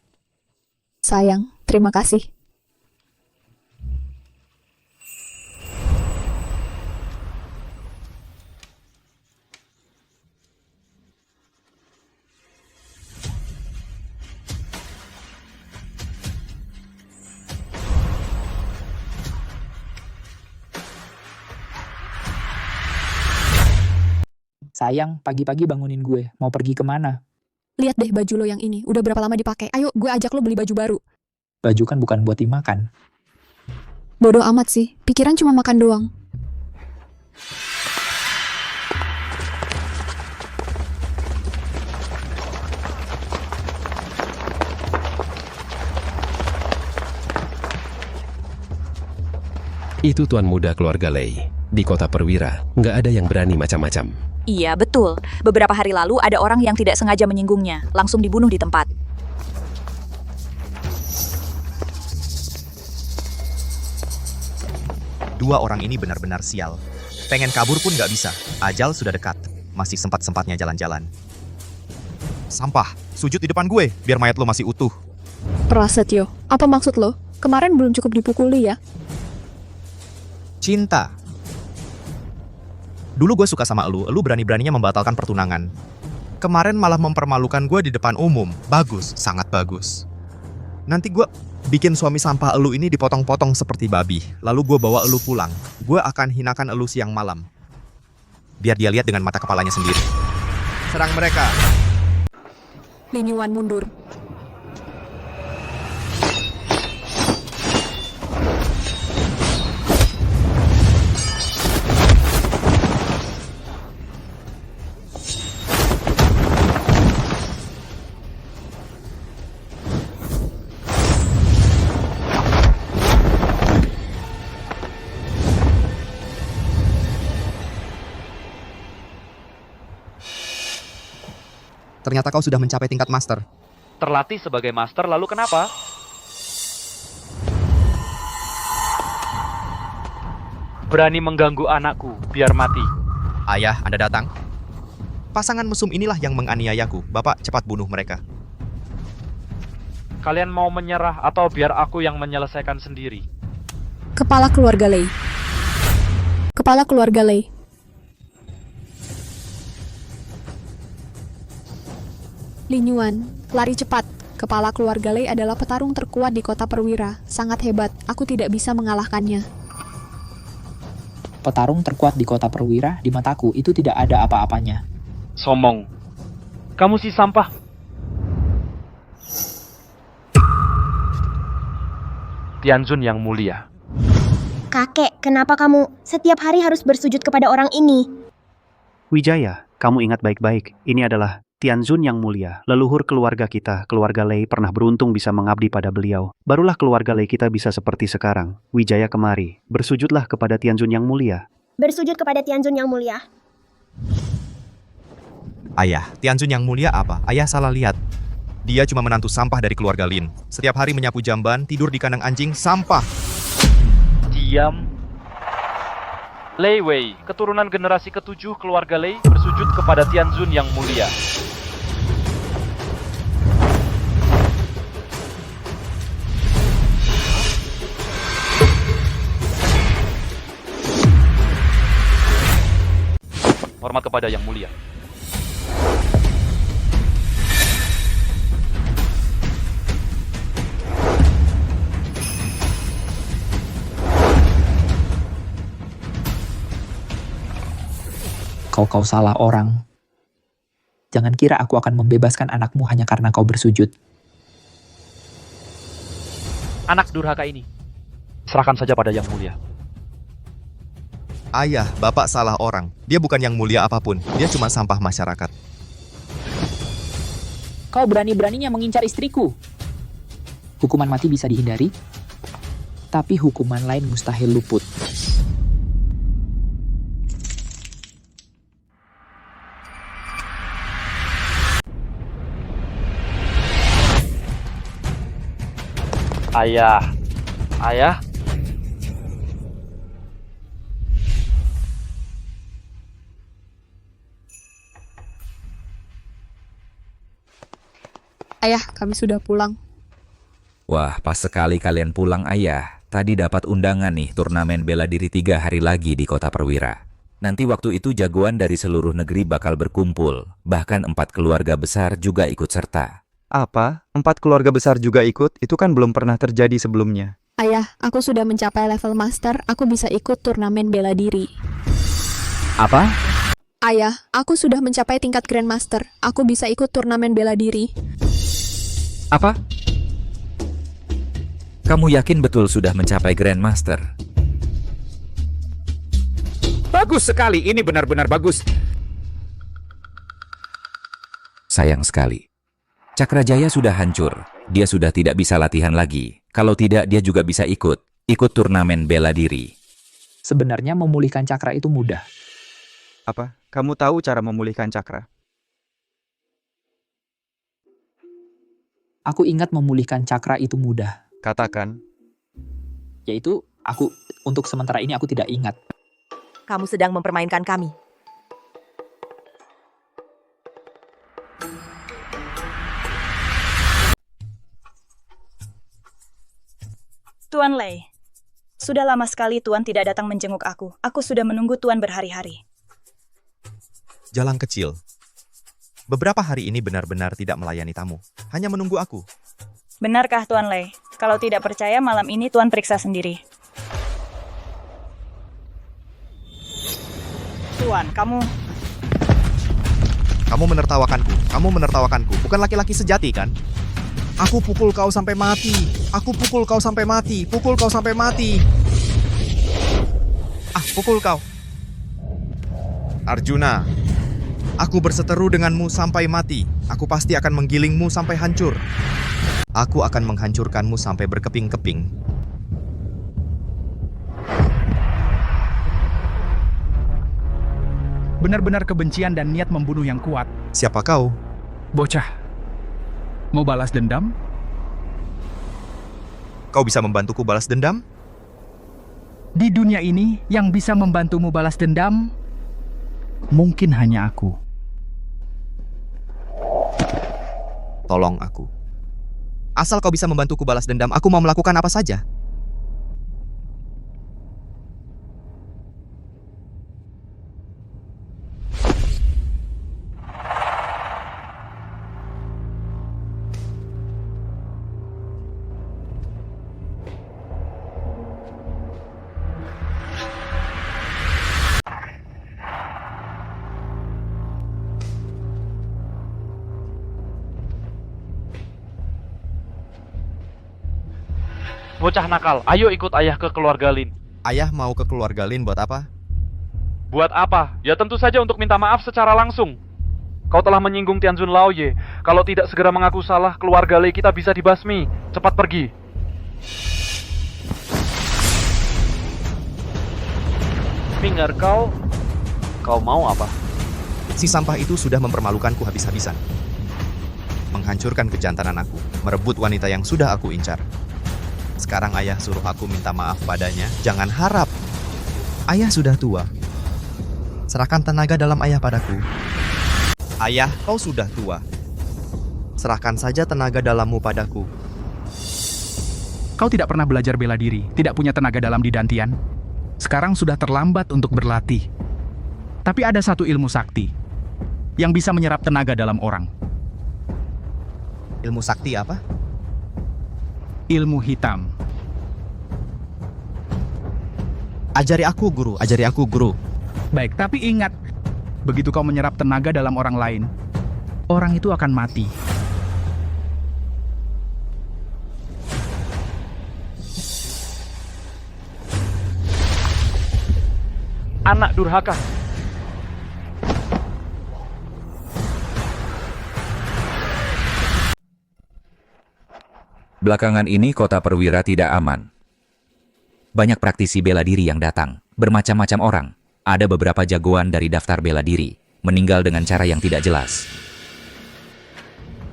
Sayang, terima kasih. Sayang, pagi-pagi bangunin gue. Mau pergi kemana? Lihat deh baju lo yang ini. Udah berapa lama dipakai? Ayo, gue ajak lo beli baju baru. Baju kan bukan buat dimakan. Bodoh amat sih. Pikiran cuma makan doang. Itu tuan muda keluarga Lei. Di kota perwira, nggak ada yang berani macam-macam. Iya, betul. Beberapa hari lalu ada orang yang tidak sengaja menyinggungnya, langsung dibunuh di tempat. Dua orang ini benar-benar sial. Pengen kabur pun nggak bisa. Ajal sudah dekat. Masih sempat-sempatnya jalan-jalan. Sampah, sujud di depan gue, biar mayat lo masih utuh. Prasetyo, apa maksud lo? Kemarin belum cukup dipukuli ya? Cinta. Dulu gue suka sama lu berani-beraninya membatalkan pertunangan. Kemarin malah mempermalukan gue di depan umum. Bagus, sangat bagus. Nanti gue bikin suami sampah elu ini dipotong-potong seperti babi. Lalu gue bawa elu pulang. Gue akan hinakan elu siang malam. Biar dia lihat dengan mata kepalanya sendiri. Serang mereka. Lin Yuan mundur. Ternyata kau sudah mencapai tingkat master. Terlatih sebagai master, lalu kenapa? Berani mengganggu anakku, biar mati. Ayah, Anda datang. Pasangan mesum inilah yang menganiayaku. Bapak, cepat bunuh mereka. Kalian mau menyerah atau biar aku yang menyelesaikan sendiri? Kepala keluarga Lei. Kepala keluarga Lei. Lin Yuan, lari cepat. Kepala keluarga Lei adalah petarung terkuat di kota perwira. Sangat hebat, aku tidak bisa mengalahkannya. Petarung terkuat di kota perwira, di mataku itu tidak ada apa-apanya. Sombong. Kamu si sampah. Tianzun yang mulia. Kakek, kenapa kamu setiap hari harus bersujud kepada orang ini? Wijaya, kamu ingat baik-baik. Ini adalah Tianzun yang mulia, leluhur keluarga kita. Keluarga Lei pernah beruntung bisa mengabdi pada beliau. Barulah keluarga Lei kita bisa seperti sekarang. Wijaya kemari, bersujudlah kepada Tianzun yang mulia. Bersujud kepada Tianzun yang mulia. Ayah, Tianzun yang mulia apa? Ayah salah lihat. Dia cuma menantu sampah dari keluarga Lin. Setiap hari menyapu jamban, tidur di kandang anjing, sampah. Diam. Lei Wei, keturunan generasi ke-7 keluarga Lei, bersujud kepada Tianzun yang mulia. Hormat kepada yang mulia. Kau salah orang. Jangan kira aku akan membebaskan anakmu hanya karena kau bersujud. Anak durhaka ini, serahkan saja pada yang mulia. Ayah, bapak salah orang. Dia bukan yang mulia apapun. Dia cuma sampah masyarakat. Kau berani-beraninya mengincar istriku. Hukuman mati bisa dihindari, tapi hukuman lain mustahil luput. Ayah. Ayah. Ayah, kami sudah pulang. Wah, pas sekali kalian pulang, Ayah. Tadi dapat undangan nih turnamen bela diri 3 hari lagi di kota perwira. Nanti waktu itu jagoan dari seluruh negeri bakal berkumpul. Bahkan 4 keluarga besar juga ikut serta. Apa? 4 keluarga besar juga ikut? Itu kan belum pernah terjadi sebelumnya. Ayah, aku sudah mencapai level master. Aku bisa ikut turnamen bela diri. Apa? Ayah, aku sudah mencapai tingkat grandmaster. Aku bisa ikut turnamen bela diri. Apa? Kamu yakin betul sudah mencapai grandmaster? Bagus sekali, ini benar-benar bagus. Sayang sekali. Cakrajaya sudah hancur. Dia sudah tidak bisa latihan lagi. Kalau tidak, dia juga bisa ikut turnamen bela diri. Sebenarnya memulihkan cakra itu mudah. Apa? Kamu tahu cara memulihkan cakra? Aku ingat memulihkan cakra itu mudah. Katakan. Yaitu, untuk sementara ini aku tidak ingat. Kamu sedang mempermainkan kami. Tuan Lei, sudah lama sekali Tuan tidak datang menjenguk aku. Aku sudah menunggu Tuan berhari-hari. Jalan kecil. Beberapa hari ini benar-benar tidak melayani tamu. Hanya menunggu aku. Benarkah Tuan Lei? Kalau tidak percaya, malam ini Tuan periksa sendiri. Tuan, kamu menertawakanku. Kamu menertawakanku. Bukan laki-laki sejati, kan? Aku pukul kau sampai mati. Aku pukul kau sampai mati. Pukul kau sampai mati. Pukul kau. Arjuna, aku berseteru denganmu sampai mati. Aku pasti akan menggilingmu sampai hancur. Aku akan menghancurkanmu sampai berkeping-keping. Benar-benar kebencian dan niat membunuh yang kuat. Siapa kau? Bocah. Mau balas dendam? Kau bisa membantuku balas dendam? Di dunia ini, yang bisa membantumu balas dendam, mungkin hanya aku. Tolong aku. Asal kau bisa membantuku balas dendam, aku mau melakukan apa saja. Bocah nakal, ayo ikut ayah ke keluarga Lin. Ayah mau ke keluarga Lin buat apa? Buat apa? Ya tentu saja untuk minta maaf secara langsung. Kau telah menyinggung Tianzun Laoye. Kalau tidak segera mengaku salah, keluarga Lei kita bisa dibasmi. Cepat pergi. Finger, kau mau apa? Si sampah itu sudah mempermalukanku habis-habisan. Menghancurkan kejantanan aku, merebut wanita yang sudah aku incar. Sekarang ayah suruh aku minta maaf padanya. Jangan harap. Ayah sudah tua. Serahkan tenaga dalam ayah padaku. Ayah, kau sudah tua. Serahkan saja tenaga dalammu padaku. Kau tidak pernah belajar bela diri, tidak punya tenaga dalam di Dantian. Sekarang sudah terlambat untuk berlatih. Tapi ada satu ilmu sakti yang bisa menyerap tenaga dalam orang. Ilmu sakti apa? Ilmu hitam. Ajari aku, guru. Ajari aku, guru. Baik, tapi ingat, begitu kau menyerap tenaga dalam orang lain, orang itu akan mati. Anak durhaka. Belakangan ini kota Perwira tidak aman. Banyak praktisi bela diri yang datang, bermacam-macam orang. Ada beberapa jagoan dari daftar bela diri, meninggal dengan cara yang tidak jelas.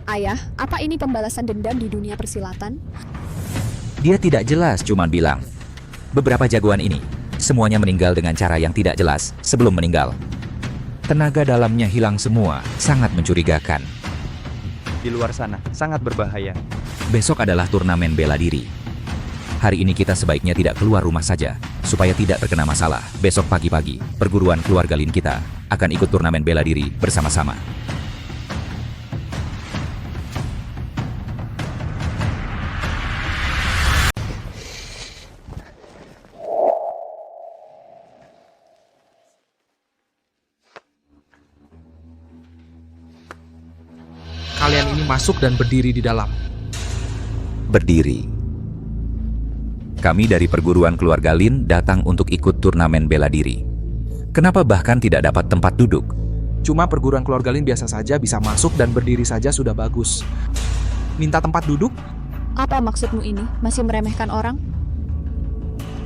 Ayah, apa ini pembalasan dendam di dunia persilatan? Dia tidak jelas, cuma bilang, beberapa jagoan ini, semuanya meninggal dengan cara yang tidak jelas sebelum meninggal. Tenaga dalamnya hilang semua, sangat mencurigakan. Di luar sana, sangat berbahaya. Besok adalah turnamen bela diri. Hari ini kita sebaiknya tidak keluar rumah saja, supaya tidak terkena masalah. Besok pagi-pagi, perguruan keluarga Lin kita akan ikut turnamen bela diri bersama-sama. Kalian ini masuk dan berdiri di dalam. Berdiri. Kami dari perguruan keluarga Lin datang untuk ikut turnamen bela diri. Kenapa bahkan tidak dapat tempat duduk? Cuma perguruan keluarga Lin biasa saja, bisa masuk dan berdiri saja sudah bagus. Minta tempat duduk? Apa maksudmu ini? Masih meremehkan orang?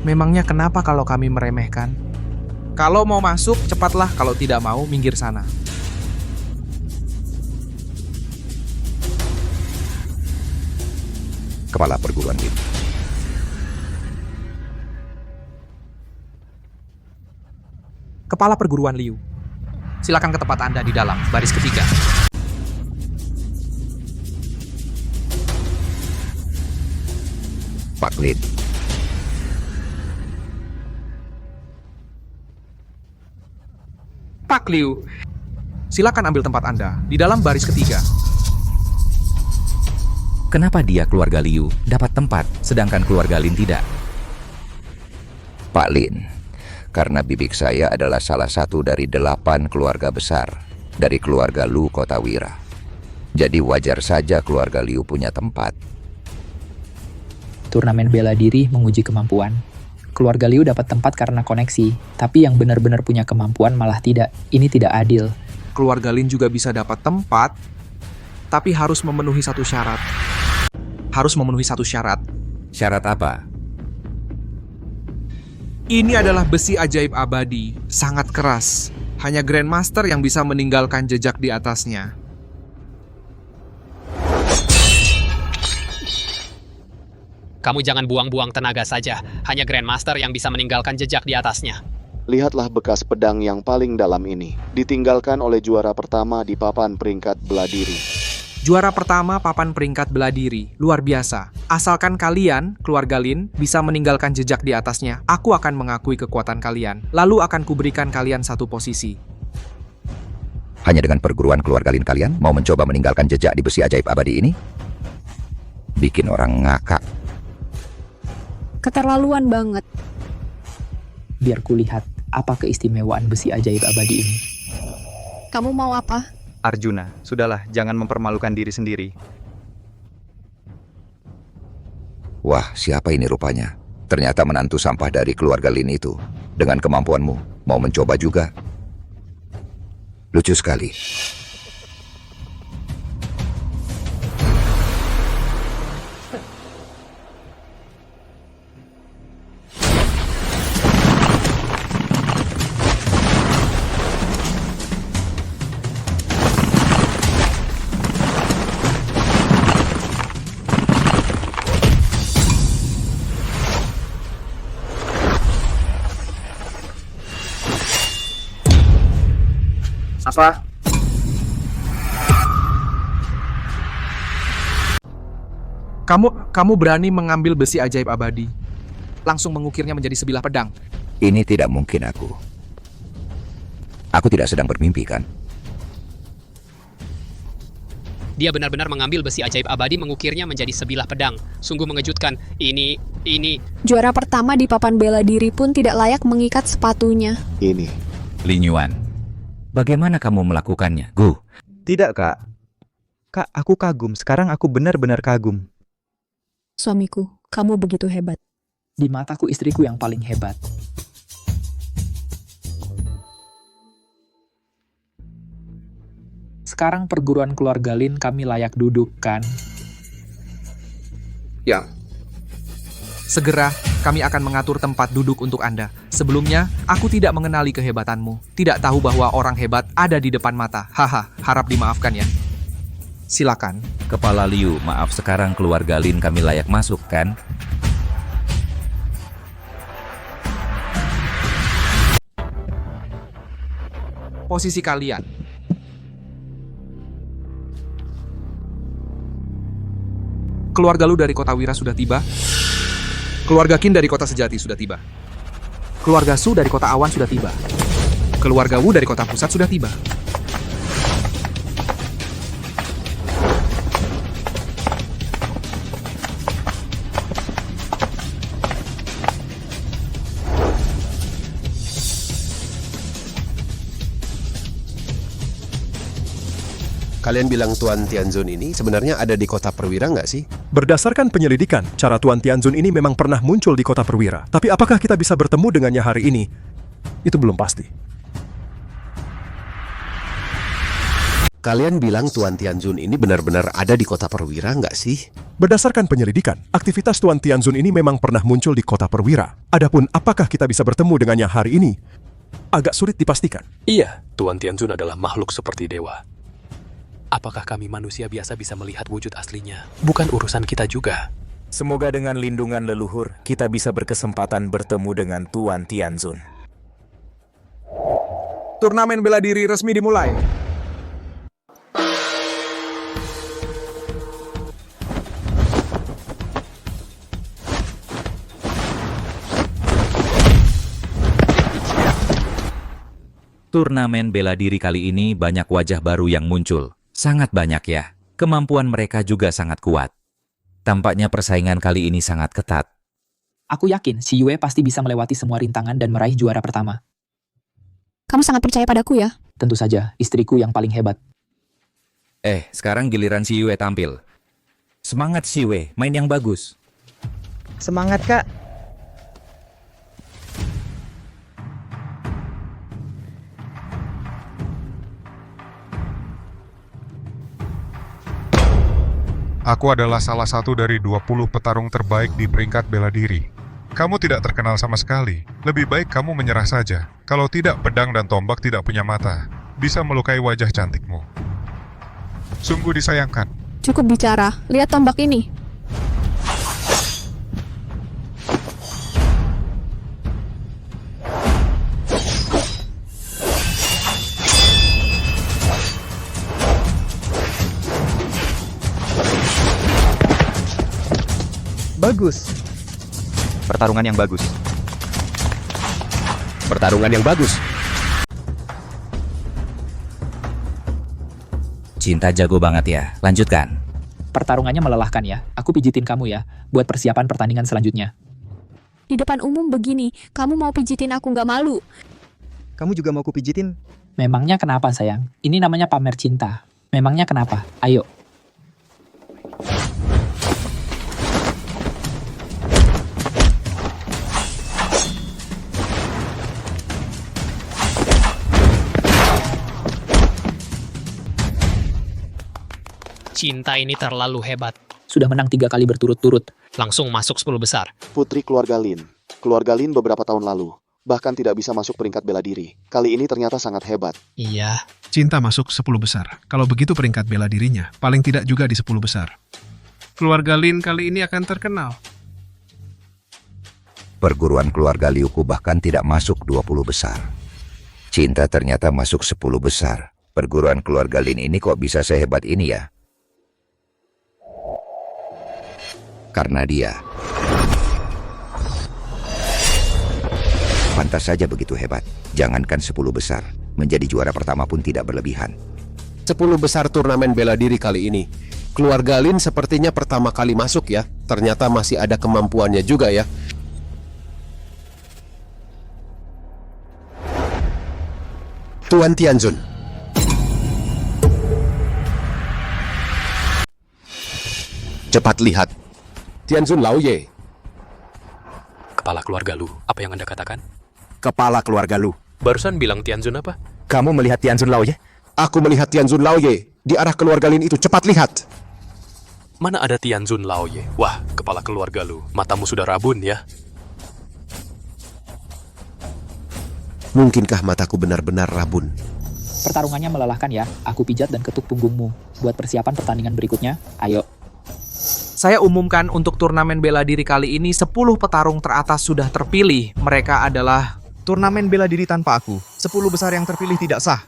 Memangnya kenapa kalau kami meremehkan? Kalau mau masuk, cepatlah. Kalau tidak mau, minggir sana. Kepala perguruan Lin. Kepala perguruan Liu. Silakan ke tempat Anda di dalam, baris ketiga. Pak Lin. Pak Liu. Silakan ambil tempat Anda di dalam baris ketiga. Kenapa dia keluarga Liu dapat tempat, sedangkan keluarga Lin tidak? Pak Lin, karena bibik saya adalah salah satu dari 8 keluarga besar dari keluarga Lu Kota Wira. Jadi wajar saja keluarga Liu punya tempat. Turnamen bela diri menguji kemampuan. Keluarga Liu dapat tempat karena koneksi, tapi yang benar-benar punya kemampuan malah tidak. Ini tidak adil. Keluarga Lin juga bisa dapat tempat, tapi harus memenuhi satu syarat. Syarat apa? Ini adalah besi ajaib abadi, sangat keras. Hanya Grandmaster yang bisa meninggalkan jejak di atasnya. Kamu jangan buang-buang tenaga saja. Hanya Grandmaster yang bisa meninggalkan jejak di atasnya. Lihatlah bekas pedang yang paling dalam ini. Ditinggalkan oleh juara pertama di papan peringkat beladiri. Juara pertama papan peringkat beladiri, luar biasa. Asalkan kalian, keluarga Lin, bisa meninggalkan jejak di atasnya, aku akan mengakui kekuatan kalian. Lalu akan kuberikan kalian satu posisi. Hanya dengan perguruan keluarga Lin kalian mau mencoba meninggalkan jejak di besi ajaib abadi ini? Bikin orang ngakak. Keterlaluan banget. Biar kulihat apa keistimewaan besi ajaib abadi ini. Kamu mau apa? Arjuna, sudahlah, jangan mempermalukan diri sendiri. Wah, siapa ini rupanya? Ternyata menantu sampah dari keluarga Lin itu. Dengan kemampuanmu, mau mencoba juga? Lucu sekali. Apa? Kamu berani mengambil besi ajaib abadi, langsung mengukirnya menjadi sebilah pedang. Ini tidak mungkin aku. Aku tidak sedang bermimpi, kan? Dia benar-benar mengambil besi ajaib abadi mengukirnya menjadi sebilah pedang. Sungguh mengejutkan. Ini... Juara pertama di papan bela diri pun tidak layak mengikat sepatunya. Ini. Lin Yuan, bagaimana kamu melakukannya, Gu? Tidak, Kak. Kak, aku kagum. Sekarang aku benar-benar kagum. Suamiku, kamu begitu hebat. Di mataku istriku yang paling hebat. Sekarang perguruan keluarga Lin kami layak duduk, kan? Ya. Segera, kami akan mengatur tempat duduk untuk Anda. Sebelumnya, aku tidak mengenali kehebatanmu. Tidak tahu bahwa orang hebat ada di depan mata. Haha, harap dimaafkan ya. Silakan. Kepala Liu, maaf, sekarang keluarga Lin kami layak masuk, kan? Posisi kalian. Keluarga Lu dari kota Wira sudah tiba. Keluarga Qin dari kota Sejati sudah tiba. Keluarga Su dari kota Awan sudah tiba. Keluarga Wu dari kota Pusat sudah tiba. Kalian bilang Tuan Tianzun ini sebenarnya ada di kota perwira nggak sih? Berdasarkan penyelidikan, cara Tuan Tianzun ini memang pernah muncul di kota perwira. Tapi apakah kita bisa bertemu dengannya hari ini? Itu belum pasti. Kalian bilang Tuan Tianzun ini benar-benar ada di kota perwira nggak sih? Berdasarkan penyelidikan, aktivitas Tuan Tianzun ini memang pernah muncul di kota perwira. Adapun apakah kita bisa bertemu dengannya hari ini? agak sulit dipastikan. Iya, Tuan Tianzun adalah makhluk seperti dewa. Apakah kami manusia biasa bisa melihat wujud aslinya? Bukan urusan kita juga. Semoga dengan lindungan leluhur, kita bisa berkesempatan bertemu dengan Tuan Tianzun. Turnamen bela diri resmi dimulai. Turnamen bela diri kali ini banyak wajah baru yang muncul. Sangat banyak ya. Kemampuan mereka juga sangat kuat. Tampaknya persaingan kali ini sangat ketat. Aku yakin si Yue pasti bisa melewati semua rintangan dan meraih juara pertama. Kamu sangat percaya padaku ya? Tentu saja, istriku yang paling hebat. Sekarang giliran si Yue tampil. Semangat si Yue, main yang bagus. Semangat, Kak. Aku adalah salah satu dari 20 petarung terbaik di peringkat bela diri. Kamu tidak terkenal sama sekali. Lebih baik kamu menyerah saja. Kalau tidak, pedang dan tombak tidak punya mata. Bisa melukai wajah cantikmu. Sungguh disayangkan. Cukup bicara, lihat tombak ini. Bagus. Pertarungan yang bagus. Pertarungan yang bagus. Cinta jago banget ya. Lanjutkan. Pertarungannya melelahkan ya. Aku pijitin kamu ya, buat persiapan pertandingan selanjutnya. Di depan umum begini, kamu mau pijitin aku nggak malu? Kamu juga mau kupijitin? Memangnya kenapa sayang? Ini namanya pamer cinta. Memangnya kenapa? Ayo. Cinta ini terlalu hebat. Sudah menang 3 kali berturut-turut. Langsung masuk 10 besar. Putri keluarga Lin. Keluarga Lin beberapa tahun lalu bahkan tidak bisa masuk peringkat bela diri. Kali ini ternyata sangat hebat. Iya. Cinta masuk 10 besar. Kalau begitu peringkat bela dirinya, paling tidak juga di 10 besar. Keluarga Lin kali ini akan terkenal. Perguruan keluarga Liuku bahkan tidak masuk 20 besar. Cinta ternyata masuk 10 besar. Perguruan keluarga Lin ini kok bisa sehebat ini ya? Karena dia pantas saja begitu hebat. Jangankan 10 besar, menjadi juara pertama pun tidak berlebihan. 10 besar turnamen bela diri kali ini. Keluarga Lin sepertinya pertama kali masuk ya. Ternyata masih ada kemampuannya juga ya. Tuan Tianzun. Cepat lihat. Tianzun Laoye. Kepala keluarga Lu, apa yang Anda katakan? Kepala keluarga Lu. Barusan bilang Tianzun apa? Kamu melihat Tianzun Laoye? Aku melihat Tianzun Laoye. Di arah keluarga Lin itu, cepat lihat. Mana ada Tianzun Laoye? Wah, kepala keluarga Lu, matamu sudah rabun ya? Mungkinkah mataku benar-benar rabun? Pertarungannya melelahkan ya. Aku pijat dan ketuk punggungmu. Buat persiapan pertandingan berikutnya, ayo. Saya umumkan untuk turnamen bela diri kali ini 10 petarung teratas sudah terpilih. Mereka adalah turnamen bela diri tanpa aku. 10 besar yang terpilih tidak sah.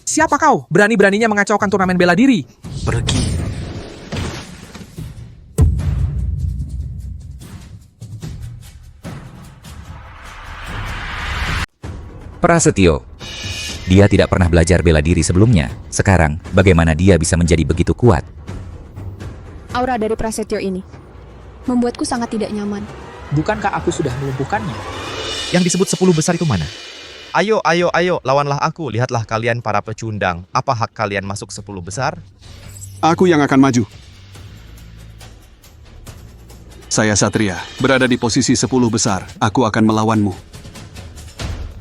Siapa kau? Berani-beraninya mengacaukan turnamen bela diri. Pergi. Prasetyo. Dia tidak pernah belajar bela diri sebelumnya. Sekarang, bagaimana dia bisa menjadi begitu kuat? Aura dari Prasetyo ini membuatku sangat tidak nyaman. Bukankah aku sudah melumpuhkannya? Yang disebut 10 besar itu mana? Ayo, lawanlah aku. Lihatlah kalian para pecundang. Apa hak kalian masuk 10 besar? Aku yang akan maju. Saya Satria, berada di posisi 10 besar. Aku akan melawanmu.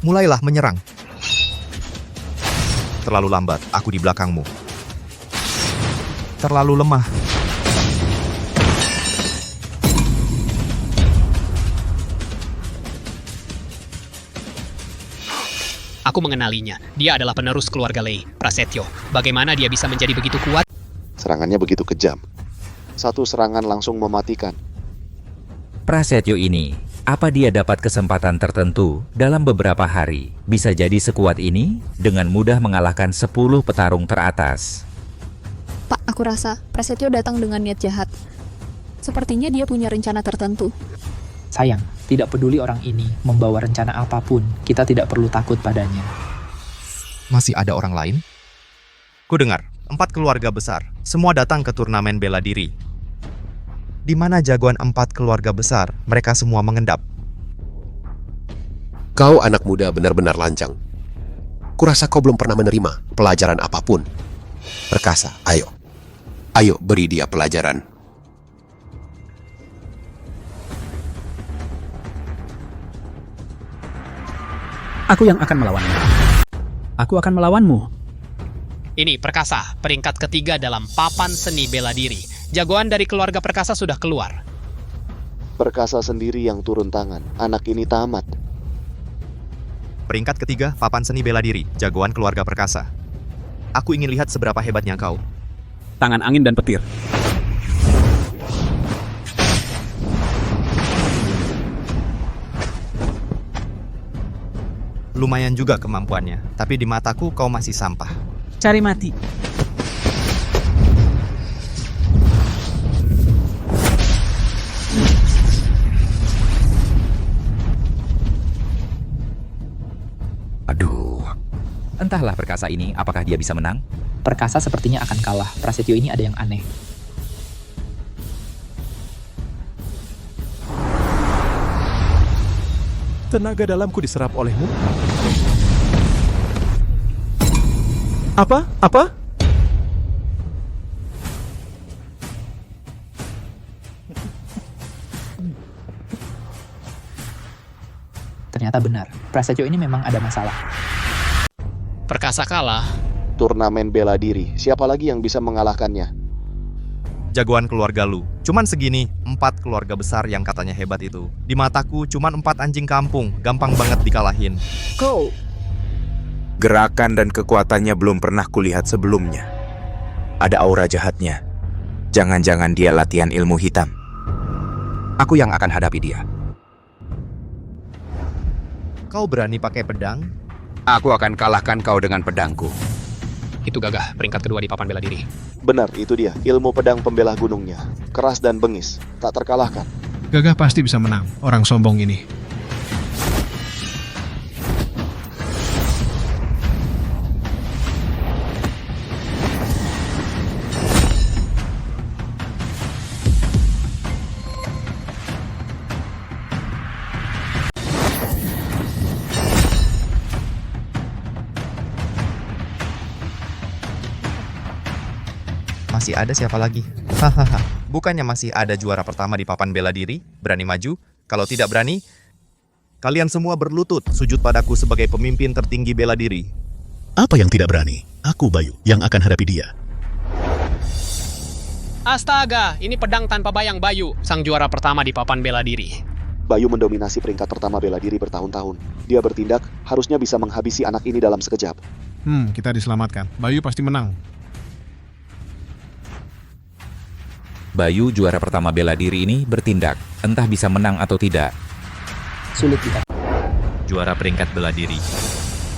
Mulailah menyerang. Terlalu lambat, aku di belakangmu. Terlalu lemah. Aku mengenalinya. Dia adalah penerus keluarga Lei, Prasetyo. Bagaimana dia bisa menjadi begitu kuat? Serangannya begitu kejam. Satu serangan langsung mematikan. Prasetyo ini, apa dia dapat kesempatan tertentu dalam beberapa hari bisa jadi sekuat ini dengan mudah mengalahkan 10 petarung teratas? Pak, aku rasa Prasetyo datang dengan niat jahat. Sepertinya dia punya rencana tertentu. Sayang, tidak peduli orang ini membawa rencana apapun, kita tidak perlu takut padanya. Masih ada orang lain? Ku dengar, 4 keluarga besar, semua datang ke turnamen bela diri. Di mana jagoan 4 keluarga besar, mereka semua mengendap. Kau anak muda benar-benar lancang. Kurasa kau belum pernah menerima pelajaran apapun. Perkasa, ayo. Ayo beri dia pelajaran. Aku yang akan melawanmu. Aku akan melawanmu. Ini Perkasa, peringkat ketiga dalam papan seni bela diri. Jagoan dari keluarga Perkasa sudah keluar. Perkasa sendiri yang turun tangan. Anak ini tamat. Peringkat ketiga, papan seni bela diri, jagoan keluarga Perkasa. Aku ingin lihat seberapa hebatnya kau. Tangan angin dan petir. Lumayan juga kemampuannya, tapi di mataku kau masih sampah. Cari mati. Aduh. Entahlah Perkasa ini, apakah dia bisa menang? Perkasa sepertinya akan kalah. Prasetyo ini ada yang aneh. Tenaga dalamku diserap olehmu? Apa? Apa? Ternyata benar, Prasetyo ini memang ada masalah. Perkasa kalah. Turnamen bela diri, siapa lagi yang bisa mengalahkannya? Jagoan keluarga Lu. Cuman segini, 4 keluarga besar yang katanya hebat itu. Di mataku cuman 4 anjing kampung, gampang banget dikalahin. Kau... Gerakan dan kekuatannya belum pernah kulihat sebelumnya. Ada aura jahatnya. Jangan-jangan dia latihan ilmu hitam. Aku yang akan hadapi dia. Kau berani pakai pedang? Aku akan kalahkan kau dengan pedangku. Itu Gagah, peringkat kedua di papan bela diri. Benar, itu dia. Ilmu pedang pembela gunungnya. Keras dan bengis, tak terkalahkan. Gagah pasti bisa menang, orang sombong ini. Masih ada siapa lagi? Hahaha. Bukannya masih ada juara pertama di papan bela diri? Berani maju? Kalau tidak berani, kalian semua berlutut sujud padaku sebagai pemimpin tertinggi bela diri. Apa yang tidak berani? Aku Bayu yang akan hadapi dia. Astaga, ini pedang tanpa bayang Bayu, sang juara pertama di papan bela diri. Bayu mendominasi peringkat pertama bela diri bertahun-tahun. Dia bertindak, harusnya bisa menghabisi anak ini dalam sekejap. Kita diselamatkan. Bayu pasti menang. Bayu juara pertama bela diri ini bertindak, entah bisa menang atau tidak. Sulit kita. Juara peringkat bela diri.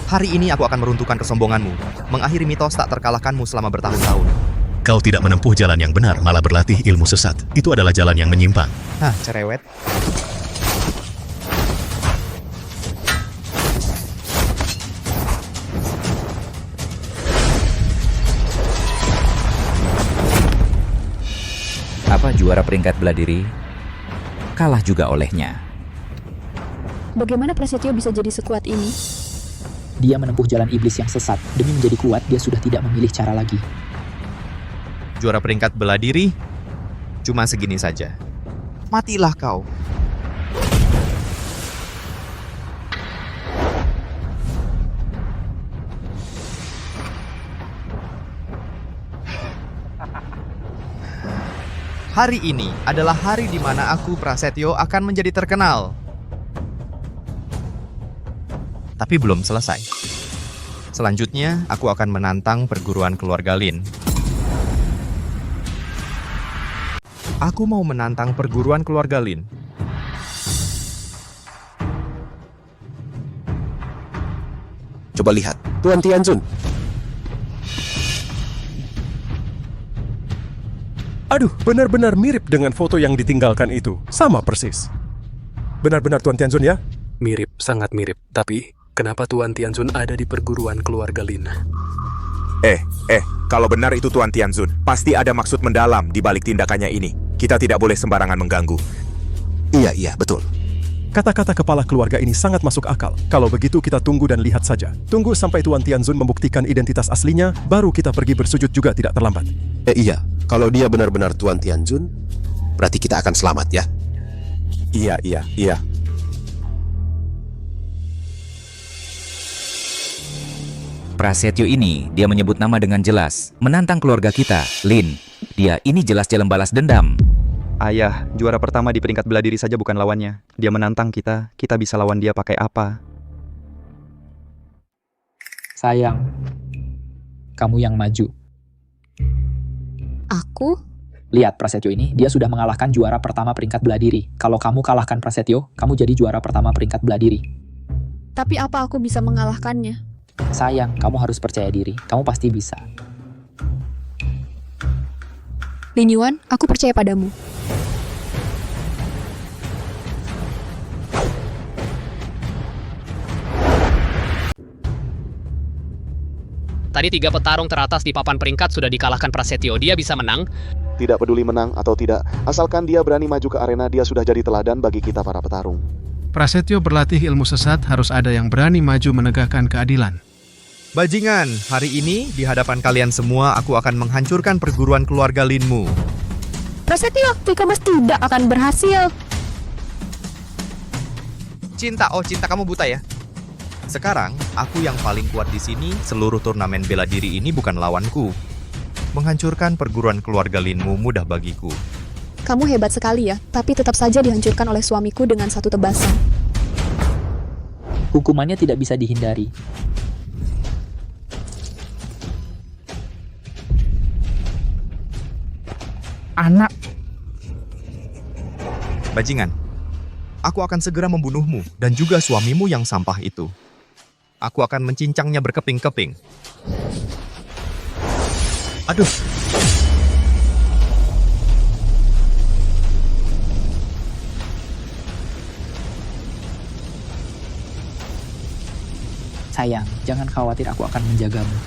Hari ini aku akan meruntuhkan kesombonganmu, mengakhiri mitos tak terkalahkanmu selama bertahun-tahun. Kau tidak menempuh jalan yang benar, malah berlatih ilmu sesat. Itu adalah jalan yang menyimpang. Hah, cerewet. Apa juara peringkat bela diri? Kalah juga olehnya. Bagaimana Prasetyo bisa jadi sekuat ini? Dia menempuh jalan iblis yang sesat. Demi menjadi kuat, dia sudah tidak memilih cara lagi. Juara peringkat bela diri? Cuma segini saja. Matilah kau. Hari ini adalah hari di mana aku, Prasetyo, akan menjadi terkenal. Tapi belum selesai. Selanjutnya, aku akan menantang perguruan keluarga Lin. Aku mau menantang perguruan keluarga Lin. Coba lihat, Tuan Tianzun. Aduh, benar-benar mirip dengan foto yang ditinggalkan itu. Sama persis. Benar-benar Tuan Tianzun ya? Mirip, sangat mirip. Tapi, kenapa Tuan Tianzun ada di perguruan keluarga Lin? Kalau benar itu Tuan Tianzun, pasti ada maksud mendalam di balik tindakannya ini. Kita tidak boleh sembarangan mengganggu. Iya, betul. Kata-kata kepala keluarga ini sangat masuk akal. Kalau begitu kita tunggu dan lihat saja. Tunggu sampai Tuan Tianzun membuktikan identitas aslinya, baru kita pergi bersujud juga tidak terlambat. Iya, kalau dia benar-benar Tuan Tianzun, berarti kita akan selamat ya. Iya. Prasetyo ini, dia menyebut nama dengan jelas. Menantang keluarga kita, Lin. Dia ini jelas jalan balas dendam. Ayah, juara pertama di peringkat bela diri saja bukan lawannya. Dia menantang kita bisa lawan dia pakai apa? Sayang, kamu yang maju. Aku? Lihat Prasetyo ini, dia sudah mengalahkan juara pertama peringkat bela diri. Kalau kamu kalahkan Prasetyo, kamu jadi juara pertama peringkat bela diri. Tapi apa aku bisa mengalahkannya? Sayang, kamu harus percaya diri. Kamu pasti bisa. Lin Yuan, aku percaya padamu. Tadi 3 petarung teratas di papan peringkat sudah dikalahkan Prasetyo. Dia bisa menang. Tidak peduli menang atau tidak, asalkan dia berani maju ke arena, dia sudah jadi teladan bagi kita para petarung. Prasetyo berlatih ilmu sesat, harus ada yang berani maju menegakkan keadilan. Bajingan, hari ini di hadapan kalian semua aku akan menghancurkan perguruan keluarga Linmu. Prasetyo, Vikamas tidak akan berhasil. Cinta kamu buta ya? Sekarang, aku yang paling kuat di sini, seluruh turnamen bela diri ini bukan lawanku. Menghancurkan perguruan keluarga Linmu mudah bagiku. Kamu hebat sekali ya, tapi tetap saja dihancurkan oleh suamiku dengan satu tebasan. Hukumannya tidak bisa dihindari. Anak. Bajingan, aku akan segera membunuhmu dan juga suamimu yang sampah itu. Aku akan mencincangnya berkeping-keping. Aduh. Sayang, jangan khawatir, aku akan menjagamu.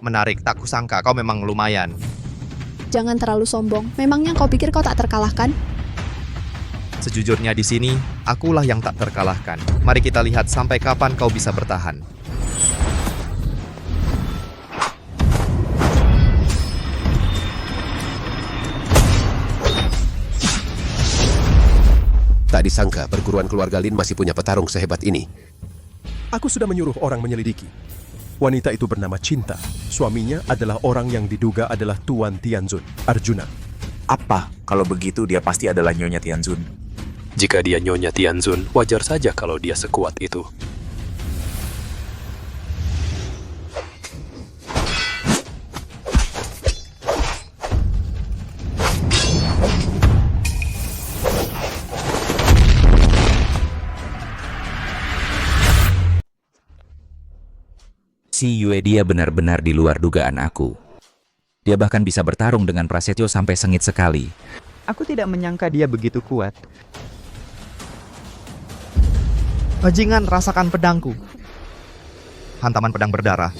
Menarik, tak kusangka kau memang lumayan. Jangan terlalu sombong. Memangnya kau pikir kau tak terkalahkan? Sejujurnya di sini, akulah yang tak terkalahkan. Mari kita lihat sampai kapan kau bisa bertahan. Tak disangka perguruan keluarga Lin masih punya petarung sehebat ini. Aku sudah menyuruh orang menyelidiki. Wanita itu bernama Cinta. Suaminya adalah orang yang diduga adalah Tuan Tianzun, Arjuna. Apa? Kalau begitu dia pasti adalah Nyonya Tianzun. Jika dia Nyonya Tianzun, wajar saja kalau dia sekuat itu. Si Yue dia benar-benar di luar dugaan aku. Dia bahkan bisa bertarung dengan Prasetyo sampai sengit sekali. Aku tidak menyangka dia begitu kuat. Bajingan, rasakan pedangku. Hantaman pedang berdarah.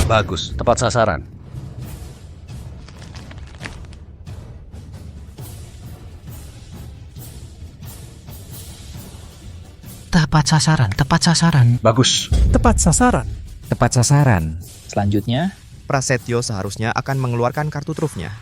Bagus, tepat sasaran. Tepat sasaran, tepat sasaran. Bagus. Tepat sasaran. Tepat sasaran. Selanjutnya, Prasetyo seharusnya akan mengeluarkan kartu trufnya.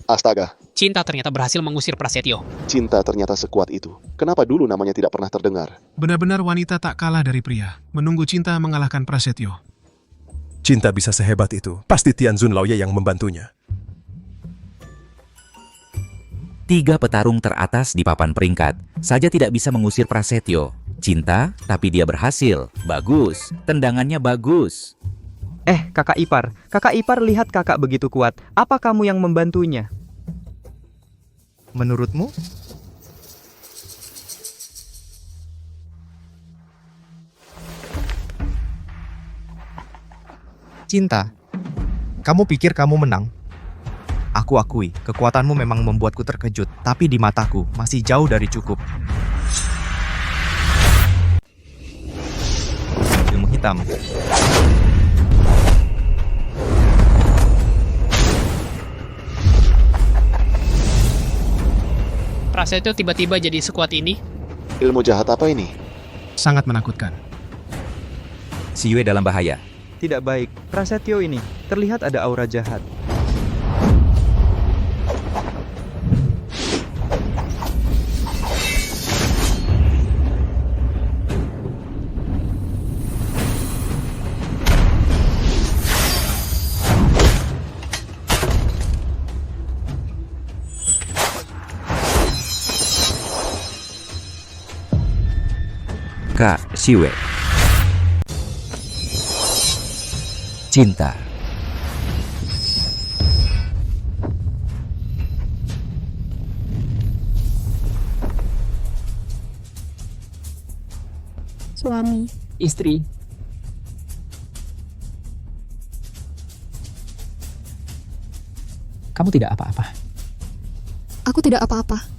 Astaga, Cinta ternyata berhasil mengusir Prasetyo. cinta ternyata sekuat itu. Kenapa dulu namanya tidak pernah terdengar? Benar-benar wanita tak kalah dari pria. Menunggu cinta mengalahkan Prasetyo. Cinta bisa sehebat itu. Pasti Tianzun Laoye yang membantunya. 3 petarung teratas di papan peringkat saja tidak bisa mengusir Prasetyo. Cinta, tapi dia berhasil. Bagus. Tendangannya bagus. Kakak ipar. Kakak ipar lihat kakak begitu kuat. Apa kamu yang membantunya? Menurutmu? Cinta, kamu pikir kamu menang? Aku akui, kekuatanmu memang membuatku terkejut, tapi di mataku masih jauh dari cukup. Ilmu hitam. Prasetyo tiba-tiba jadi sekuat ini. Ilmu jahat apa ini? Sangat menakutkan. Si Yue dalam bahaya. Tidak baik. Prasetyo ini terlihat ada aura jahat. Kak Siwe. Cinta. Suami. Istri. Kamu tidak apa-apa. Aku tidak apa-apa.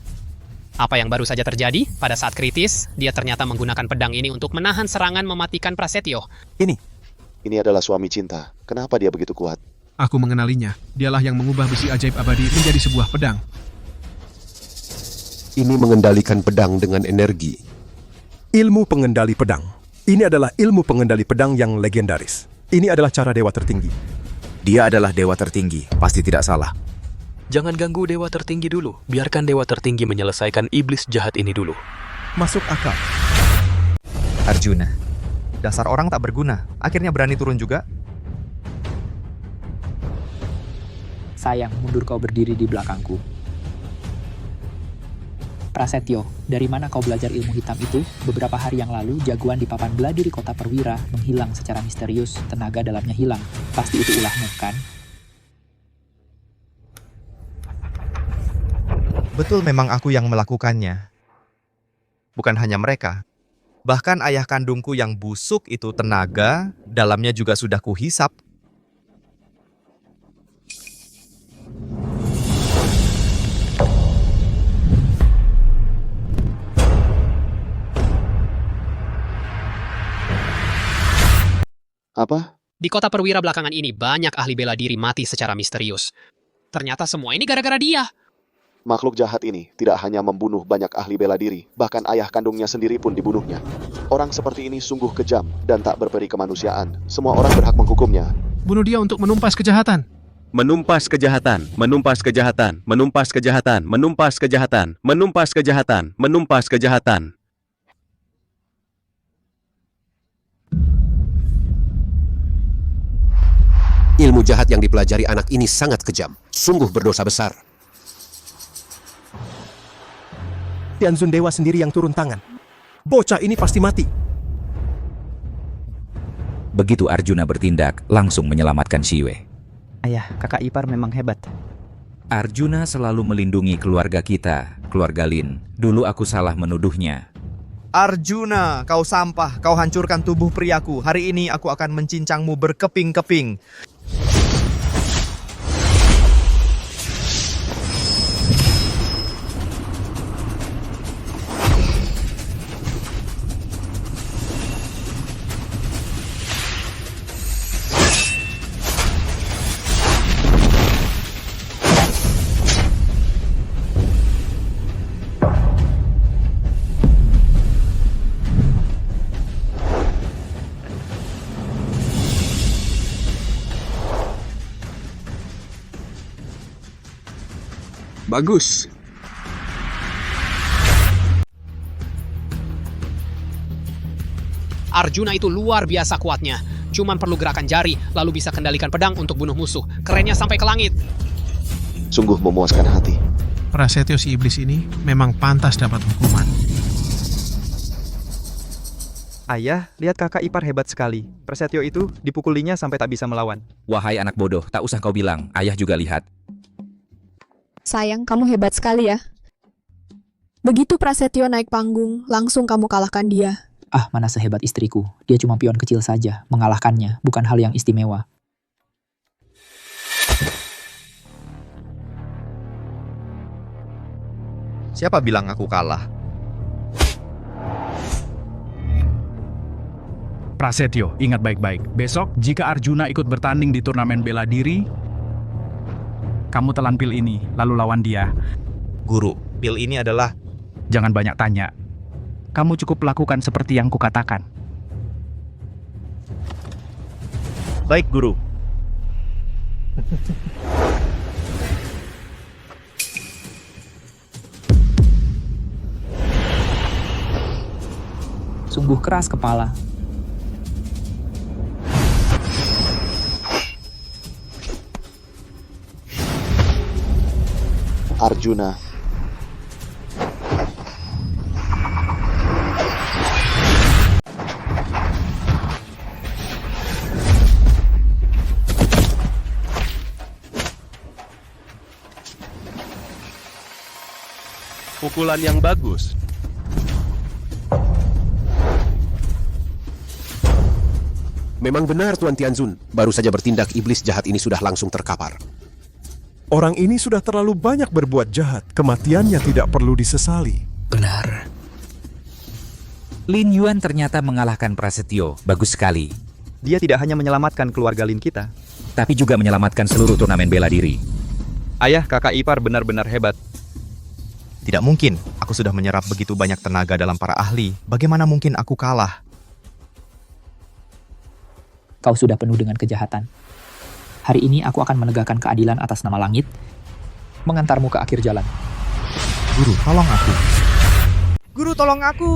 Apa yang baru saja terjadi? Pada saat kritis, dia ternyata menggunakan pedang ini untuk menahan serangan mematikan Prasetyo. Ini adalah suami cinta. Kenapa dia begitu kuat? Aku mengenalinya. Dialah yang mengubah besi ajaib abadi menjadi sebuah pedang. Ini mengendalikan pedang dengan energi. Ilmu pengendali pedang. Ini adalah ilmu pengendali pedang yang legendaris. Ini adalah cara dewa tertinggi. Dia adalah dewa tertinggi, pasti tidak salah. Jangan ganggu dewa tertinggi dulu. Biarkan dewa tertinggi menyelesaikan iblis jahat ini dulu. Masuk akal. Arjuna, dasar orang tak berguna. Akhirnya berani turun juga. Sayang, mundur kau berdiri di belakangku. Prasetyo, dari mana kau belajar ilmu hitam itu? Beberapa hari yang lalu, jagoan di papan belah diri kota Perwira menghilang secara misterius. Tenaga dalamnya hilang. Pasti itu ulahmu, kan? Betul, memang aku yang melakukannya. Bukan hanya mereka. Bahkan ayah kandungku yang busuk itu tenaga, dalamnya juga sudah kuhisap. Apa? Di kota Perwira belakangan ini, banyak ahli bela diri mati secara misterius. Ternyata semua ini gara-gara dia. Makhluk jahat ini tidak hanya membunuh banyak ahli bela diri, bahkan ayah kandungnya sendiri pun dibunuhnya. Orang seperti ini sungguh kejam dan tak berperi kemanusiaan. Semua orang berhak menghukumnya. Bunuh dia untuk menumpas kejahatan. Menumpas kejahatan, menumpas kejahatan, menumpas kejahatan, menumpas kejahatan, menumpas kejahatan, menumpas kejahatan. Ilmu jahat yang dipelajari anak ini sangat kejam. Sungguh berdosa besar. Tianzun Dewa sendiri yang turun tangan. Bocah ini pasti mati. Begitu Arjuna bertindak, langsung menyelamatkan Siwe. Ayah, kakak ipar memang hebat. Arjuna selalu melindungi keluarga kita, keluarga Lin. Dulu aku salah menuduhnya. Arjuna, kau sampah, kau hancurkan tubuh priaku. Hari ini aku akan mencincangmu berkeping-keping. Bagus. Arjuna itu luar biasa kuatnya. Cuman perlu gerakan jari, lalu bisa kendalikan pedang untuk bunuh musuh. Kerennya sampai ke langit. Sungguh memuaskan hati. Prasetyo si iblis ini memang pantas dapat hukuman. Ayah, lihat kakak ipar hebat sekali. Prasetyo itu dipukulinya sampai tak bisa melawan. Wahai anak bodoh, tak usah kau bilang, ayah juga lihat. Sayang, kamu hebat sekali ya. Begitu Prasetyo naik panggung, langsung kamu kalahkan dia. Ah, mana sehebat istriku. Dia cuma pion kecil saja. Mengalahkannya bukan hal yang istimewa. Siapa bilang aku kalah? Prasetyo, ingat baik-baik. Besok, jika Arjuna ikut bertanding di turnamen bela diri, kamu telan pil ini, lalu lawan dia. Guru, pil ini adalah... Jangan banyak tanya. Kamu cukup lakukan seperti yang kukatakan. Baik, Guru. Sungguh keras kepala. Arjuna. Pukulan yang bagus. Memang benar Tuan Tianzun, baru saja bertindak iblis jahat ini sudah langsung terkapar. Orang ini sudah terlalu banyak berbuat jahat, kematiannya tidak perlu disesali. Benar. Lin Yuan ternyata mengalahkan Prasetyo, bagus sekali. Dia tidak hanya menyelamatkan keluarga Lin kita, tapi juga menyelamatkan seluruh turnamen bela diri. Ayah, kakak ipar benar-benar hebat. Tidak mungkin, aku sudah menyerap begitu banyak tenaga dalam para ahli. Bagaimana mungkin aku kalah? Kau sudah penuh dengan kejahatan. Hari ini aku akan menegakkan keadilan atas nama langit, mengantarmu ke akhir jalan. Guru, tolong aku. Guru, tolong aku.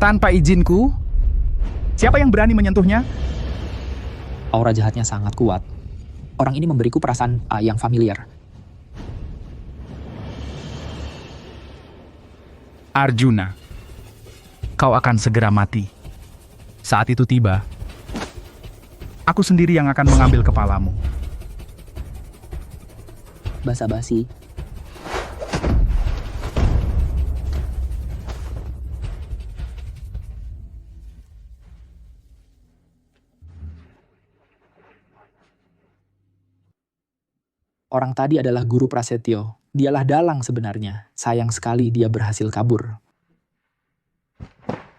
Tanpa izinku, siapa yang berani menyentuhnya? Aura jahatnya sangat kuat. Orang ini memberiku perasaan yang familiar. Arjuna, kau akan segera mati. Saat itu tiba, aku sendiri yang akan mengambil kepalamu. Basa-basi. Orang tadi adalah guru Prasetyo. Dialah dalang sebenarnya. Sayang sekali dia berhasil kabur.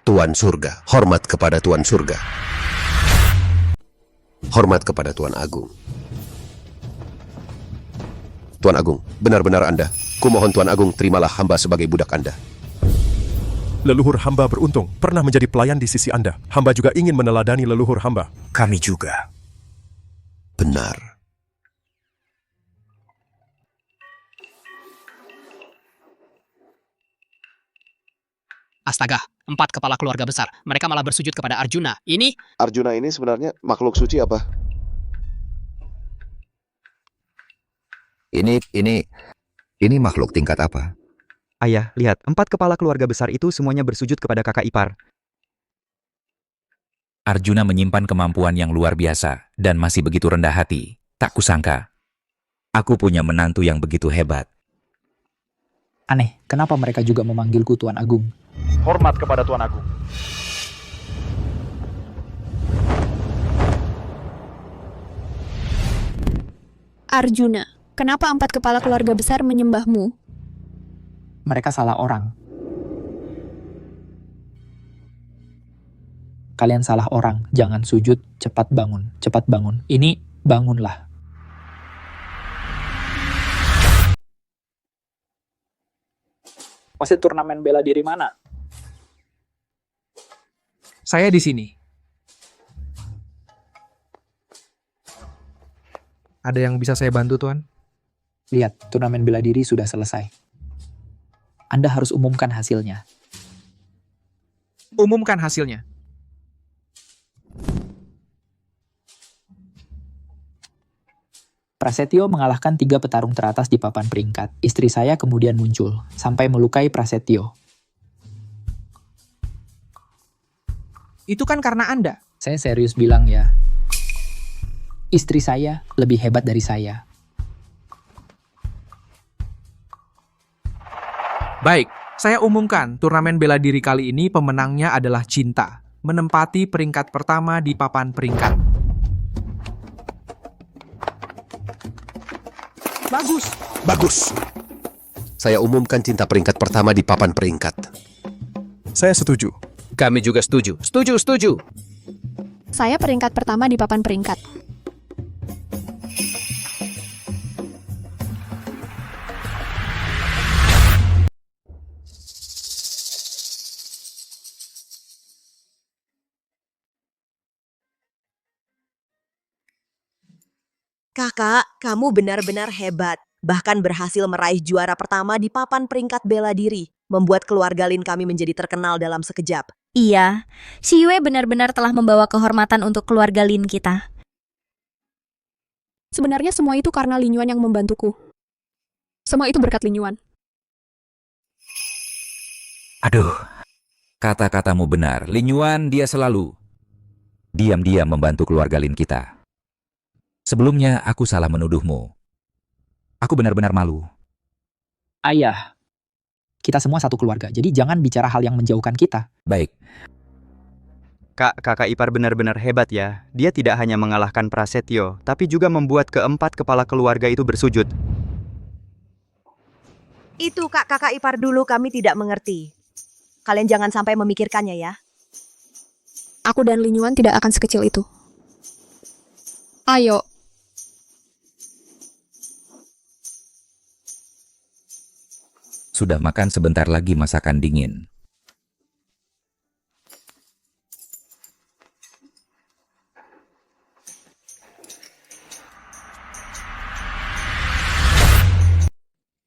Tuan Surga, hormat kepada Tuan Surga. Hormat kepada Tuan Agung. Tuan Agung, benar-benar Anda. Kumohon Tuan Agung, terimalah hamba sebagai budak Anda. Leluhur hamba beruntung pernah menjadi pelayan di sisi Anda. Hamba juga ingin meneladani leluhur hamba. Kami juga. Benar. Astaga, 4 kepala keluarga besar. Mereka malah bersujud kepada Arjuna. Ini... Arjuna ini sebenarnya makhluk suci apa? Ini makhluk tingkat apa? Ayah, lihat, 4 kepala keluarga besar itu semuanya bersujud kepada kakak ipar. Arjuna menyimpan kemampuan yang luar biasa dan masih begitu rendah hati. Tak kusangka. Aku punya menantu yang begitu hebat. Aneh, kenapa mereka juga memanggilku Tuan Agung? Hormat kepada Tuan Agung. Arjuna, kenapa 4 kepala keluarga besar menyembahmu? Mereka salah orang. Kalian salah orang, jangan sujud, cepat bangun, cepat bangun. Ini, bangunlah. Wasit turnamen bela diri mana? Saya di sini. Ada yang bisa saya bantu, Tuan? Lihat, turnamen bela diri sudah selesai. Anda harus umumkan hasilnya. Umumkan hasilnya. Prasetyo mengalahkan 3 petarung teratas di papan peringkat. Istri saya kemudian muncul, sampai melukai Prasetyo. Itu kan karena Anda. Saya serius bilang ya. Istri saya lebih hebat dari saya. Baik, saya umumkan turnamen bela diri kali ini pemenangnya adalah Cinta, menempati peringkat pertama di papan peringkat. Bagus. Bagus. Saya umumkan Cinta peringkat pertama di papan peringkat. Saya setuju. Kami juga setuju. Setuju. Saya peringkat pertama di papan peringkat. Kakak, kamu benar-benar hebat. Bahkan berhasil meraih juara pertama di papan peringkat bela diri, membuat keluarga Lin kami menjadi terkenal dalam sekejap. Iya, si Yue benar-benar telah membawa kehormatan untuk keluarga Lin kita. Sebenarnya semua itu karena Lin Yuan yang membantuku. Semua itu berkat Lin Yuan. Aduh, kata-katamu benar. Lin Yuan dia selalu diam-diam membantu keluarga Lin kita. Sebelumnya aku salah menuduhmu. Aku benar-benar malu. Ayah, kita semua satu keluarga, jadi jangan bicara hal yang menjauhkan kita. Baik. Kak, kakak ipar benar-benar hebat ya. Dia tidak hanya mengalahkan Prasetyo, tapi juga membuat keempat kepala keluarga itu bersujud. Itu kakak ipar dulu kami tidak mengerti. Kalian jangan sampai memikirkannya ya. Aku dan Lin Yuan tidak akan sekecil itu. Ayo. Sudah makan sebentar lagi masakan dingin.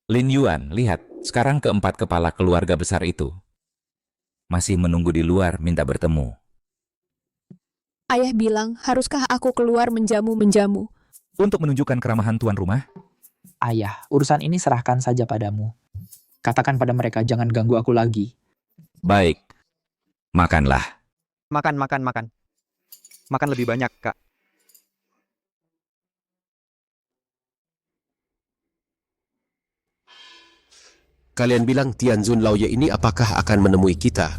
Lin Yuan, lihat, sekarang keempat kepala keluarga besar itu masih menunggu di luar minta bertemu. Ayah bilang, haruskah aku keluar menjamu-menjamu? Untuk menunjukkan keramahan tuan rumah? Ayah, urusan ini serahkan saja padamu. Katakan pada mereka, jangan ganggu aku lagi. Baik. Makanlah. Makan. Makan lebih banyak, Kak. Kalian bilang Tianzun Laoye ini apakah akan menemui kita?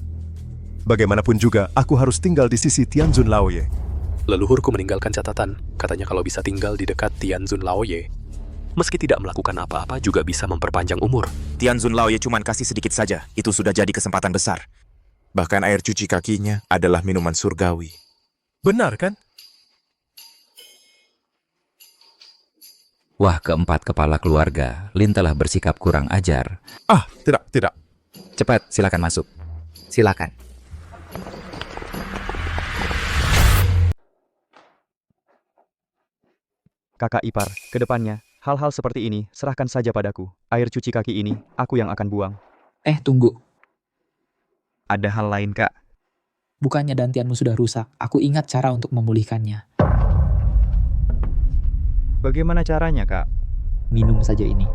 Bagaimanapun juga, aku harus tinggal di sisi Tianzun Laoye. Leluhurku meninggalkan catatan. Katanya kalau bisa tinggal di dekat Tianzun Laoye, meski tidak melakukan apa-apa juga bisa memperpanjang umur. Tianzun Laoye cuman kasih sedikit saja. Itu sudah jadi kesempatan besar. Bahkan air cuci kakinya adalah minuman surgawi. Benar kan? Wah, keempat kepala keluarga, Lin telah bersikap kurang ajar. Ah, tidak. Cepat, silakan masuk. Silakan. Kakak ipar, ke depannya, hal-hal seperti ini, serahkan saja padaku. Air cuci kaki ini, aku yang akan buang. Tunggu. Ada hal lain, Kak. Bukannya dantianmu sudah rusak, aku ingat cara untuk memulihkannya. Bagaimana caranya, Kak? Minum saja ini.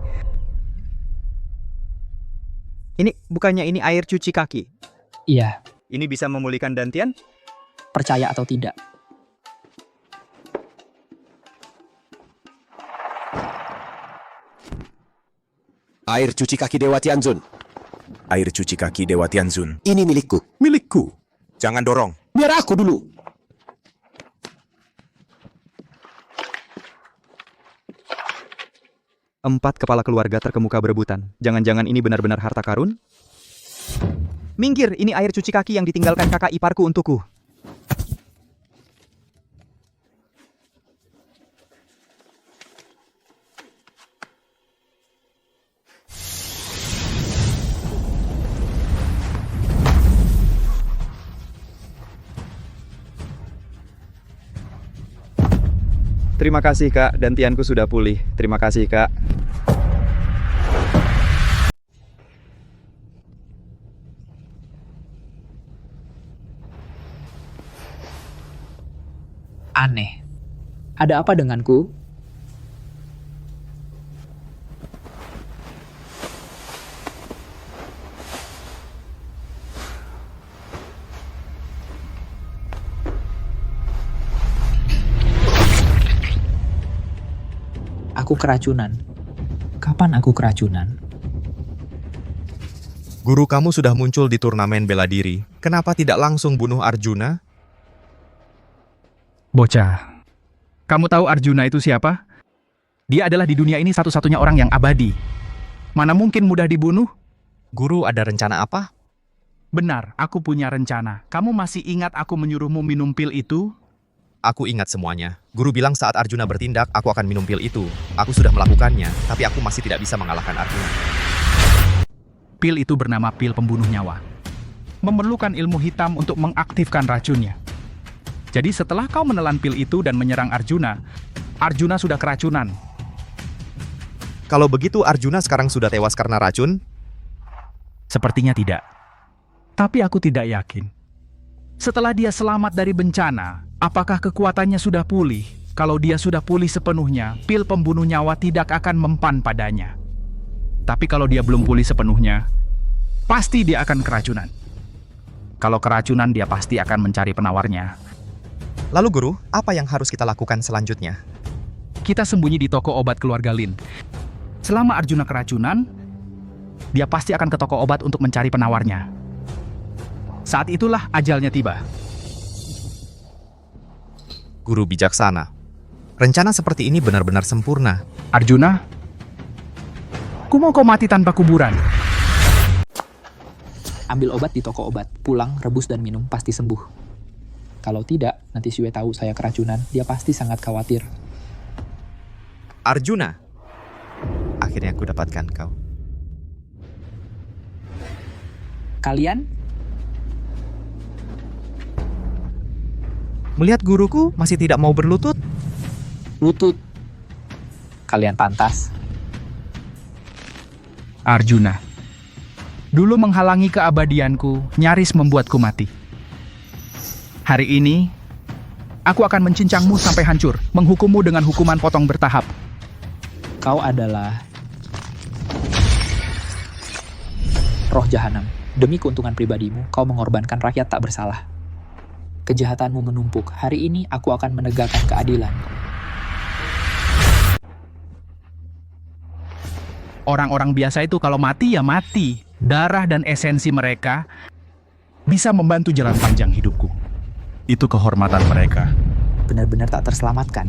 Bukannya ini air cuci kaki? Iya. Ini bisa memulihkan dantian? Percaya atau tidak? Air cuci kaki Dewa Tianzun. Air cuci kaki Dewa Tianzun. Ini milikku. Milikku. Jangan dorong. Biar aku dulu. Empat kepala keluarga terkemuka berebutan. Jangan-jangan ini benar-benar harta karun? Minggir, ini air cuci kaki yang ditinggalkan kakak iparku untukku. Terima kasih Kak, dantianku sudah pulih. Terima kasih Kak. Aneh. Ada apa denganku? Aku keracunan. Kapan aku keracunan? Guru kamu sudah muncul di turnamen bela diri. Kenapa tidak langsung bunuh Arjuna? Bocah, kamu tahu Arjuna itu siapa? Dia adalah di dunia ini satu-satunya orang yang abadi. Mana mungkin mudah dibunuh? Guru, ada rencana apa? Benar, aku punya rencana. Kamu masih ingat aku menyuruhmu minum pil itu? Aku ingat semuanya. Guru bilang saat Arjuna bertindak, aku akan minum pil itu. Aku sudah melakukannya, tapi aku masih tidak bisa mengalahkan Arjuna. Pil itu bernama pil pembunuh nyawa. Memerlukan ilmu hitam untuk mengaktifkan racunnya. Jadi setelah kau menelan pil itu dan menyerang Arjuna, Arjuna sudah keracunan. Kalau begitu Arjuna sekarang sudah tewas karena racun? Sepertinya tidak. Tapi aku tidak yakin. Setelah dia selamat dari bencana, apakah kekuatannya sudah pulih? Kalau dia sudah pulih sepenuhnya, pil pembunuh nyawa tidak akan mempan padanya. Tapi kalau dia belum pulih sepenuhnya, pasti dia akan keracunan. Kalau keracunan, dia pasti akan mencari penawarnya. Lalu guru, apa yang harus kita lakukan selanjutnya? Kita sembunyi di toko obat keluarga Lin. Selama Arjuna keracunan, dia pasti akan ke toko obat untuk mencari penawarnya. Saat itulah ajalnya tiba. Guru bijaksana. Rencana seperti ini benar-benar sempurna. Arjuna, ku mau kau mati tanpa kuburan. Ambil obat di toko obat, pulang, rebus dan minum, pasti sembuh. Kalau tidak, nanti Xue tahu saya keracunan, dia pasti sangat khawatir. Arjuna, akhirnya aku dapatkan kau. Kalian? Melihat guruku masih tidak mau berlutut? Lutut. Kalian pantas. Arjuna, dulu menghalangi keabadianku, nyaris membuatku mati. Hari ini, aku akan mencincangmu sampai hancur, menghukummu dengan hukuman potong bertahap. Kau adalah roh jahanam. Demi keuntungan pribadimu, kau mengorbankan rakyat tak bersalah. Kejahatanmu menumpuk. Hari ini aku akan menegakkan keadilan. Orang-orang biasa itu kalau mati ya mati. Darah dan esensi mereka bisa membantu jalan panjang hidupku. Itu kehormatan mereka. Benar-benar tak terselamatkan.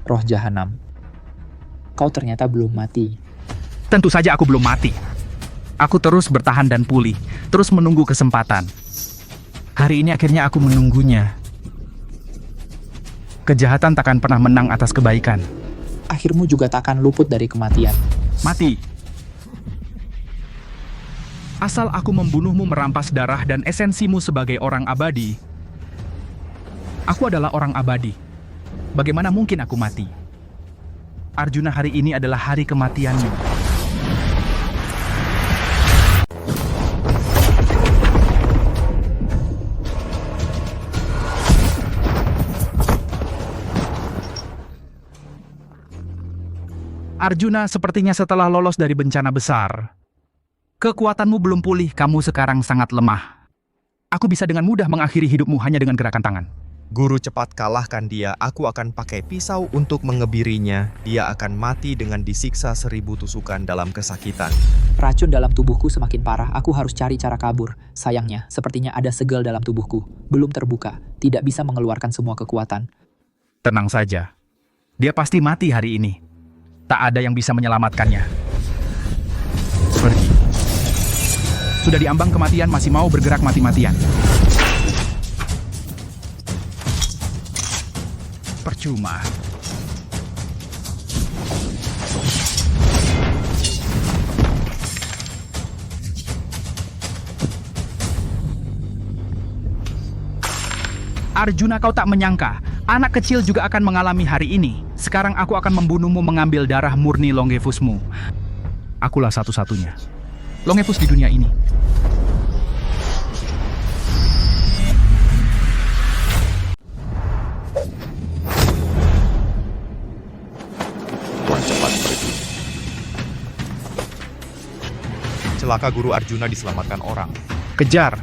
Roh jahanam, kau ternyata belum mati. Tentu saja aku belum mati. Aku terus bertahan dan pulih, terus menunggu kesempatan. Hari ini akhirnya aku menunggunya. Kejahatan takkan pernah menang atas kebaikan. Akhirmu juga takkan luput dari kematian. Mati. Asal aku membunuhmu merampas darah dan esensimu sebagai orang abadi, aku adalah orang abadi. Bagaimana mungkin aku mati? Arjuna, hari ini adalah hari kematianmu. Arjuna, sepertinya setelah lolos dari bencana besar, kekuatanmu belum pulih, kamu sekarang sangat lemah. Aku bisa dengan mudah mengakhiri hidupmu hanya dengan gerakan tangan. Guru, cepat kalahkan dia, aku akan pakai pisau untuk mengebirinya. Dia akan mati dengan disiksa 1000 tusukan dalam kesakitan. Racun dalam tubuhku semakin parah, aku harus cari cara kabur. Sayangnya, sepertinya ada segel dalam tubuhku. Belum terbuka, tidak bisa mengeluarkan semua kekuatan. Tenang saja, dia pasti mati hari ini. Tak ada yang bisa menyelamatkannya. Pergi. Sudah diambang kematian, masih mau bergerak mati-matian. percuma. Arjuna, kau tak menyangka, anak kecil juga akan mengalami hari ini. Sekarang aku akan membunuhmu mengambil darah murni Longevusmu. Akulah satu-satunya Longevus di dunia ini. Tuan cepat pergi. Celaka Guru Arjuna diselamatkan orang. Kejar!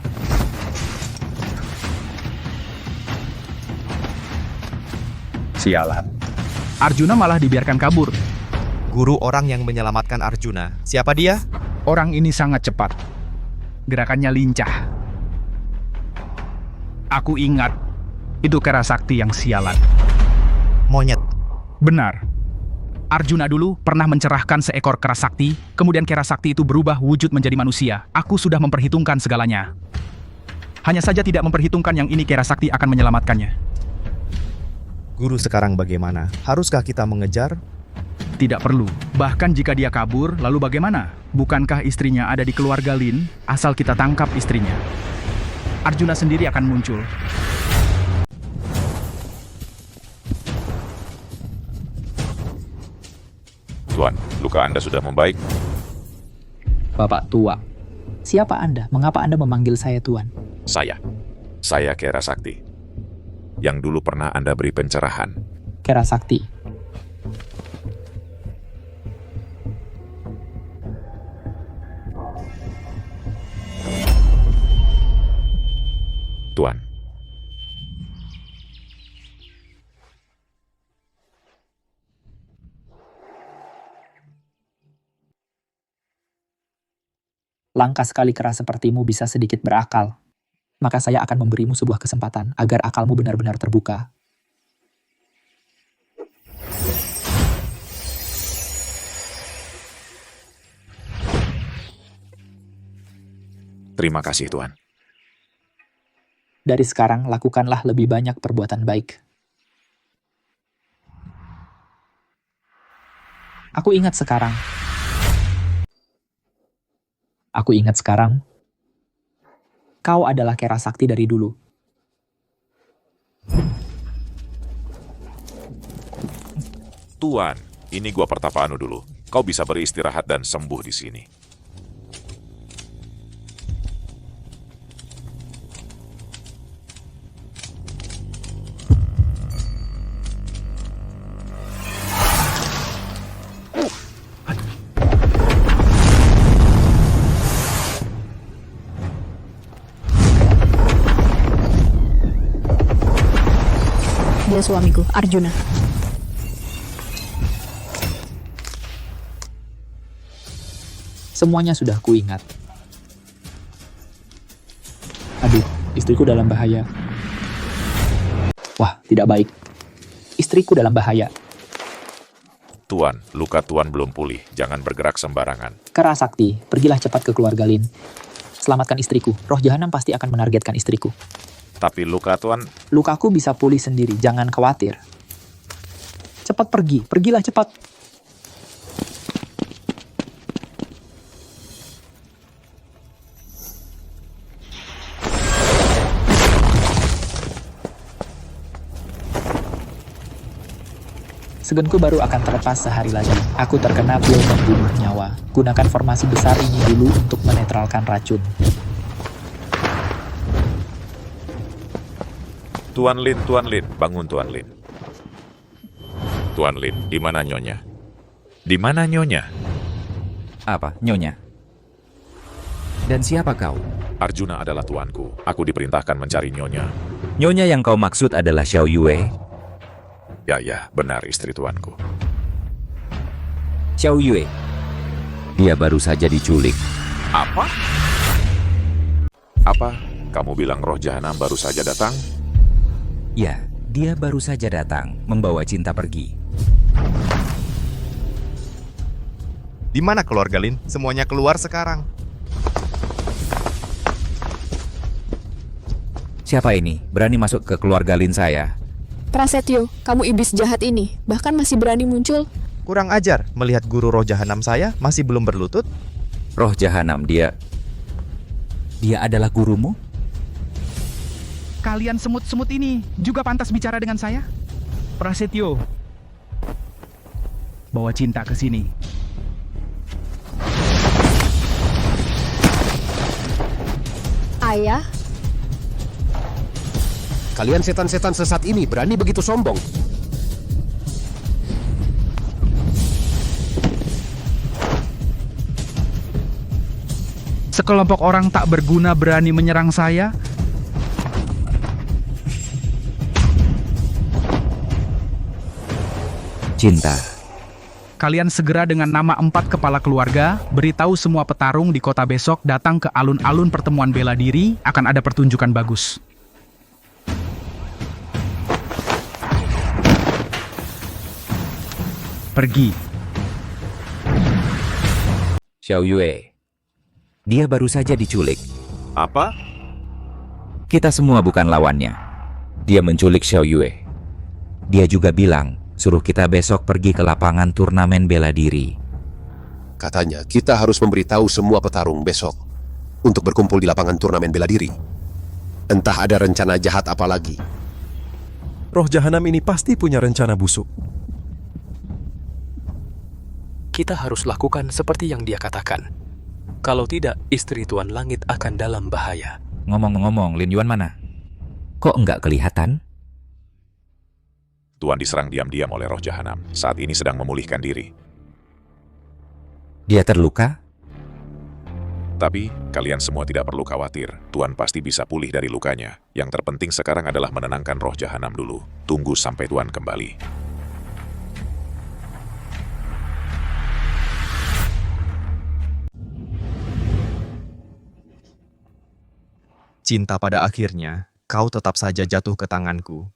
Sialan. Arjuna malah dibiarkan kabur. Guru orang yang menyelamatkan Arjuna. Siapa dia? Orang ini sangat cepat. Gerakannya lincah. Aku ingat, itu Kera Sakti yang sialan. Monyet. Benar. Arjuna dulu pernah mencerahkan seekor Kera Sakti, kemudian Kera Sakti itu berubah wujud menjadi manusia. Aku sudah memperhitungkan segalanya. Hanya saja tidak memperhitungkan yang ini Kera Sakti akan menyelamatkannya. Guru sekarang bagaimana? Haruskah kita mengejar? Tidak perlu. Bahkan jika dia kabur, lalu bagaimana? Bukankah istrinya ada di keluarga Lin? Asal kita tangkap istrinya, Arjuna sendiri akan muncul. Tuan, luka Anda sudah membaik? Bapak tua, siapa Anda? Mengapa Anda memanggil saya Tuan? Saya Kera Sakti. Yang dulu pernah Anda beri pencerahan. Kera Sakti. Tuan. Langka sekali kera sepertimu bisa sedikit berakal. Maka saya akan memberimu sebuah kesempatan agar akalmu benar-benar terbuka. Terima kasih, Tuan. Dari sekarang, lakukanlah lebih banyak perbuatan baik. Aku ingat sekarang. Kau adalah Kera Sakti dari dulu. Tuan, ini gua Pertapaanu dulu. Kau bisa beristirahat dan sembuh di sini. Dia suamiku, Arjuna. Semuanya sudah kuingat. Aduh, istriku dalam bahaya. Wah, tidak baik. Istriku dalam bahaya. Tuan, luka Tuan belum pulih. Jangan bergerak sembarangan. Kera Sakti, pergilah cepat ke keluarga Lin. Selamatkan istriku. Roh jahanam pasti akan menargetkan istriku. Tapi luka Tuan... Lukaku bisa pulih sendiri, jangan khawatir. Cepat pergi, pergilah cepat. Segenku baru akan terlepas sehari lagi. Aku terkena pil membunuh nyawa. Gunakan formasi besar ini dulu untuk menetralkan racun. Tuan Lin, bangun Tuan Lin. Tuan Lin, di mana Nyonya? Di mana Nyonya? Apa, Nyonya? Dan siapa kau? Arjuna adalah tuanku. Aku diperintahkan mencari Nyonya. Nyonya yang kau maksud adalah Xiao Yue? Ya, benar istri tuanku. Xiao Yue. Dia baru saja diculik. Apa? Apa? Kamu bilang roh jahanam baru saja datang? Ya, dia baru saja datang, membawa Cinta pergi. Di mana keluarga Lin? Semuanya keluar sekarang. Siapa ini? Berani masuk ke keluarga Lin saya? Prasetyo, kamu iblis jahat ini, bahkan masih berani muncul. Kurang ajar, melihat guru roh jahanam saya masih belum berlutut. Roh jahanam, dia adalah gurumu? Kalian semut-semut ini juga pantas bicara dengan saya? Prasetyo, bawa Cinta ke sini. Ayah, Kalian setan-setan sesat ini berani begitu sombong. Sekelompok orang tak berguna berani menyerang saya? Cinta. Kalian segera dengan nama 4 kepala keluarga, beritahu semua petarung di kota besok datang ke alun-alun pertemuan bela diri, akan ada pertunjukan bagus. Pergi. Xiao Yue. Dia baru saja diculik. Apa? Kita semua bukan lawannya. Dia menculik Xiao Yue. Dia juga bilang, suruh kita besok pergi ke lapangan turnamen bela diri. Katanya, kita harus memberitahu semua petarung besok untuk berkumpul di lapangan turnamen bela diri. Entah ada rencana jahat apa lagi. Roh jahanam ini pasti punya rencana busuk. Kita harus lakukan seperti yang dia katakan. Kalau tidak, istri Tuan Langit akan dalam bahaya. Ngomong-ngomong, Lin Yuan mana? Kok enggak kelihatan? Tuan diserang diam-diam oleh roh jahanam. Saat ini sedang memulihkan diri. Dia terluka? Tapi, kalian semua tidak perlu khawatir. Tuan pasti bisa pulih dari lukanya. Yang terpenting sekarang adalah menenangkan roh jahanam dulu. Tunggu sampai Tuan kembali. Cinta, pada akhirnya, kau tetap saja jatuh ke tanganku.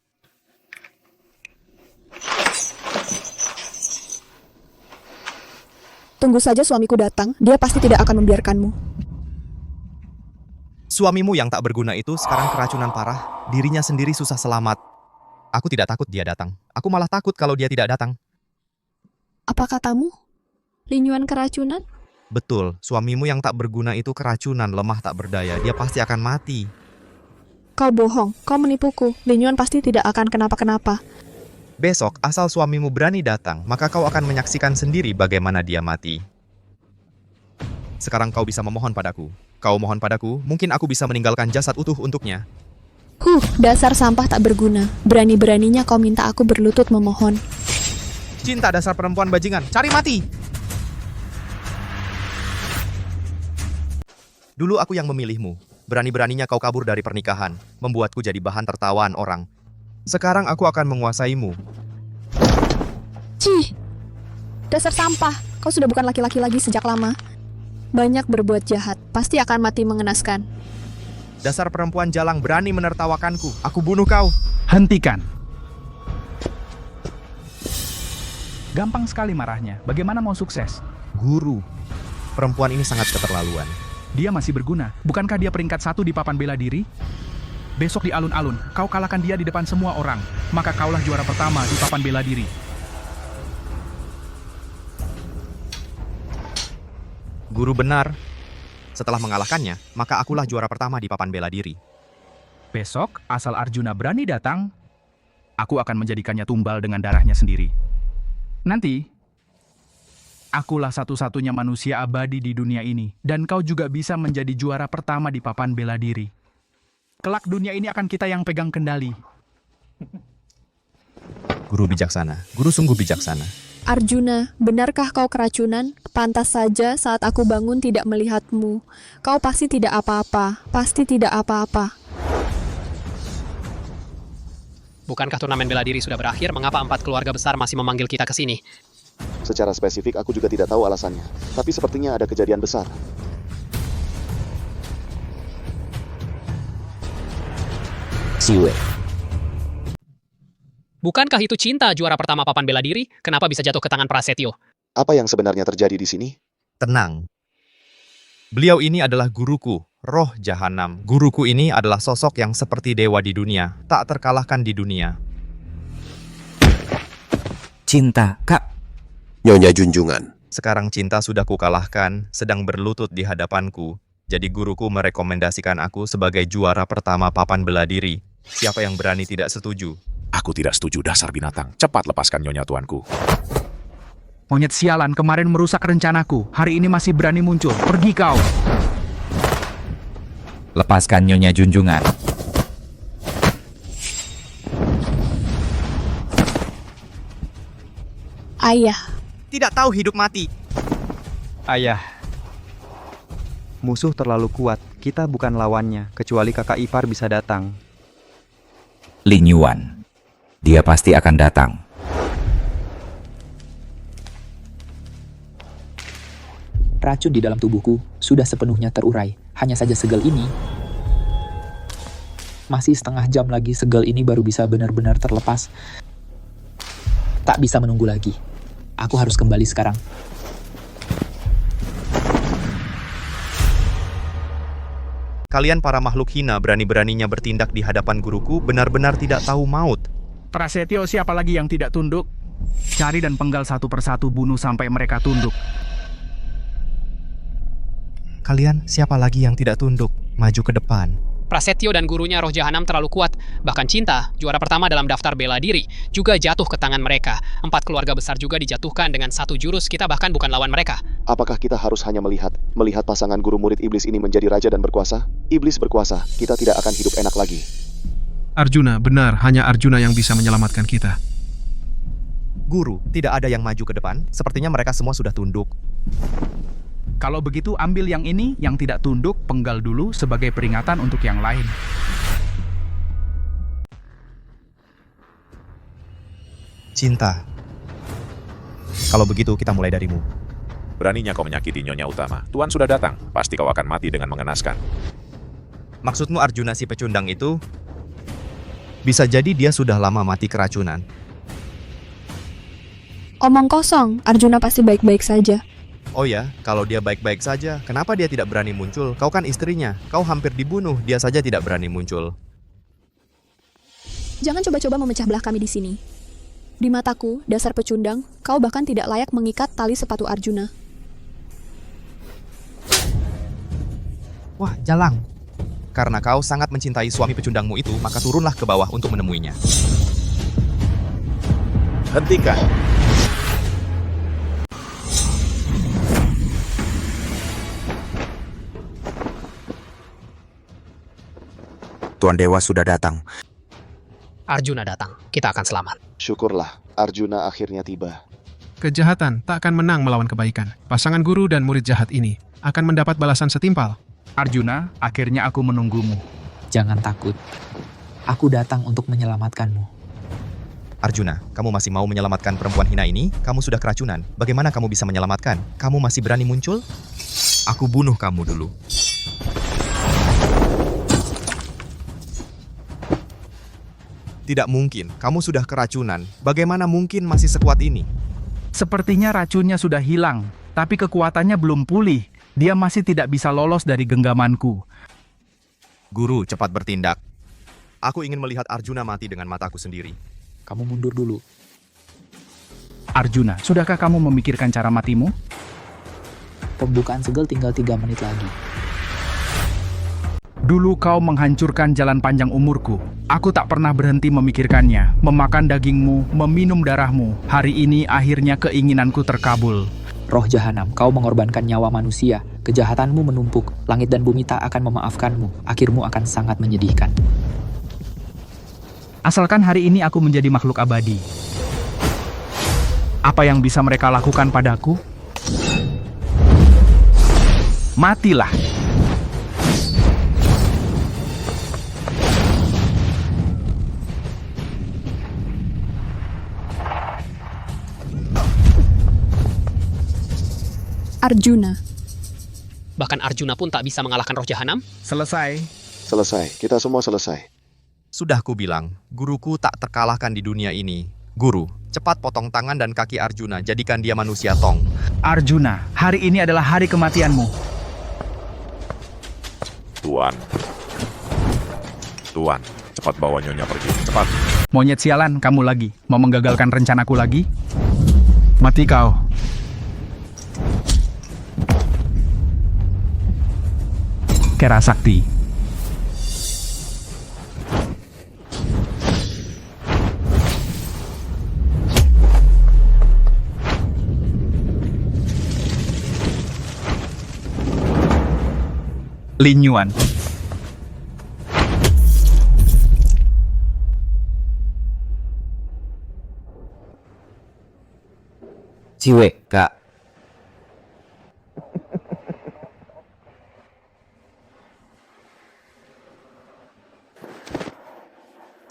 tunggu saja suamiku datang, dia pasti tidak akan membiarkanmu. Suamimu yang tak berguna itu sekarang keracunan parah, dirinya sendiri susah selamat. Aku tidak takut dia datang. Aku malah takut kalau dia tidak datang. Apa katamu? Lin Yuan keracunan? Betul, suamimu yang tak berguna itu keracunan, lemah tak berdaya. Dia pasti akan mati. Kau bohong, kau menipuku. Lin Yuan pasti tidak akan kenapa-kenapa. Besok, asal suamimu berani datang, maka kau akan menyaksikan sendiri bagaimana dia mati. Sekarang kau bisa memohon padaku. Kau mohon padaku, mungkin aku bisa meninggalkan jasad utuh untuknya. Dasar sampah tak berguna. Berani-beraninya kau minta aku berlutut memohon. Cinta, dasar perempuan bajingan, cari mati! Dulu aku yang memilihmu. Berani-beraninya kau kabur dari pernikahan, membuatku jadi bahan tertawaan orang. Sekarang aku akan menguasaimu. Cih! Dasar sampah, kau sudah bukan laki-laki lagi sejak lama. Banyak berbuat jahat, pasti akan mati mengenaskan. Dasar perempuan jalang berani menertawakanku. Aku bunuh kau. Hentikan. Gampang sekali marahnya. Bagaimana mau sukses? Guru. Perempuan ini sangat keterlaluan. Dia masih berguna. Bukankah dia peringkat 1 di papan bela diri? Besok di alun-alun, kau kalahkan dia di depan semua orang. Maka kaulah juara pertama di papan bela diri. Guru benar. Setelah mengalahkannya, maka akulah juara pertama di papan bela diri. Besok, asal Arjuna berani datang, aku akan menjadikannya tumbal dengan darahnya sendiri. Nanti, akulah satu-satunya manusia abadi di dunia ini, dan kau juga bisa menjadi juara pertama di papan bela diri. Kelak dunia ini akan kita yang pegang kendali. Guru bijaksana, guru sungguh bijaksana. Arjuna, benarkah kau keracunan? Pantas saja saat aku bangun tidak melihatmu. Kau pasti tidak apa-apa, pasti tidak apa-apa. Bukankah turnamen bela diri sudah berakhir? Mengapa 4 keluarga besar masih memanggil kita ke sini? Secara spesifik aku juga tidak tahu alasannya, tapi sepertinya ada kejadian besar. Siwe. Bukankah itu Cinta juara pertama papan bela diri? Kenapa bisa jatuh ke tangan Prasetyo? Apa yang sebenarnya terjadi di sini? Tenang. Beliau ini adalah guruku, roh jahanam. Guruku ini adalah sosok yang seperti dewa di dunia, tak terkalahkan di dunia. Cinta, Kak. Nyonya Junjungan. Sekarang Cinta sudah kukalahkan, sedang berlutut di hadapanku. Jadi guruku merekomendasikan aku sebagai juara pertama papan bela diri. Siapa yang berani tidak setuju? Aku tidak setuju, dasar binatang. Cepat lepaskan nyonya tuanku. Monyet sialan kemarin merusak rencanaku. Hari ini masih berani muncul. Pergi kau. Lepaskan Nyonya Junjungan. Ayah. Tidak tahu hidup mati. Ayah. Musuh terlalu kuat, kita bukan lawannya, kecuali kakak ipar bisa datang. Lin Yuan. Dia pasti akan datang. Racun di dalam tubuhku sudah sepenuhnya terurai. Hanya saja segel ini. Masih setengah jam lagi segel ini baru bisa benar-benar terlepas. Tak bisa menunggu lagi. Aku harus kembali sekarang. Kalian para makhluk hina berani-beraninya bertindak di hadapan guruku benar-benar tidak tahu maut. Prasetyo, siapa lagi yang tidak tunduk? Cari dan penggal satu persatu, bunuh sampai mereka tunduk. Kalian siapa lagi yang tidak tunduk? Maju ke depan. Prasetyo dan gurunya Roh Jahanam terlalu kuat. Bahkan Cinta, juara pertama dalam daftar bela diri, juga jatuh ke tangan mereka. 4 keluarga besar juga dijatuhkan dengan 1 jurus. Kita bahkan bukan lawan mereka. Apakah kita harus hanya melihat pasangan guru murid iblis ini menjadi raja dan berkuasa? Iblis berkuasa, kita tidak akan hidup enak lagi. Arjuna, benar, hanya Arjuna yang bisa menyelamatkan kita. Guru, tidak ada yang maju ke depan. Sepertinya mereka semua sudah tunduk. Kalau begitu ambil yang ini, yang tidak tunduk, penggal dulu sebagai peringatan untuk yang lain. Cinta. Kalau begitu kita mulai darimu. Beraninya kau menyakiti nyonya utama. Tuan sudah datang, pasti kau akan mati dengan mengenaskan. Maksudmu Arjuna si pecundang itu? Bisa jadi dia sudah lama mati keracunan. Omong kosong, Arjuna pasti baik-baik saja. Oh ya, kalau dia baik-baik saja, kenapa dia tidak berani muncul? Kau kan istrinya, kau hampir dibunuh, dia saja tidak berani muncul. Jangan coba-coba memecah belah kami di sini. Di mataku, dasar pecundang, kau bahkan tidak layak mengikat tali sepatu Arjuna. Wah, jalang. Karena kau sangat mencintai suami pecundangmu itu, maka turunlah ke bawah untuk menemuinya. Hentikan. Tuan Dewa sudah datang. Arjuna datang, kita akan selamat. Syukurlah, Arjuna akhirnya tiba. Kejahatan tak akan menang melawan kebaikan. Pasangan guru dan murid jahat ini akan mendapat balasan setimpal. Arjuna, akhirnya aku menunggumu. Jangan takut. Aku datang untuk menyelamatkanmu. Arjuna, kamu masih mau menyelamatkan perempuan hina ini? Kamu sudah keracunan. Bagaimana kamu bisa menyelamatkan? Kamu masih berani muncul? Aku bunuh kamu dulu. Tidak mungkin, kamu sudah keracunan. Bagaimana mungkin masih sekuat ini? Sepertinya racunnya sudah hilang, tapi kekuatannya belum pulih. Dia masih tidak bisa lolos dari genggamanku. Guru, cepat bertindak. Aku ingin melihat Arjuna mati dengan mataku sendiri. Kamu mundur dulu. Arjuna, sudahkah kamu memikirkan cara matimu? Pembukaan segel tinggal 3 menit lagi. Dulu kau menghancurkan jalan panjang umurku. Aku tak pernah berhenti memikirkannya, memakan dagingmu, meminum darahmu. Hari ini akhirnya keinginanku terkabul. Roh Jahanam, kau mengorbankan nyawa manusia. Kejahatanmu menumpuk. Langit dan bumi tak akan memaafkanmu. Akhirmu akan sangat menyedihkan. Asalkan hari ini aku menjadi makhluk abadi. Apa yang bisa mereka lakukan padaku? Matilah. Arjuna. Bahkan Arjuna pun tak bisa mengalahkan Roh Jahanam. Selesai. Selesai, kita semua selesai. Sudah kubilang, guruku tak terkalahkan di dunia ini. Guru, cepat potong tangan dan kaki Arjuna, jadikan dia manusia tong. Arjuna, hari ini adalah hari kematianmu. Tuan. Tuan, cepat bawa nyonya pergi, cepat. Monyet sialan, kamu lagi. Mau menggagalkan rencanaku lagi? Mati kau. Kera Sakti. Lin Yuan. Siwe, Kak.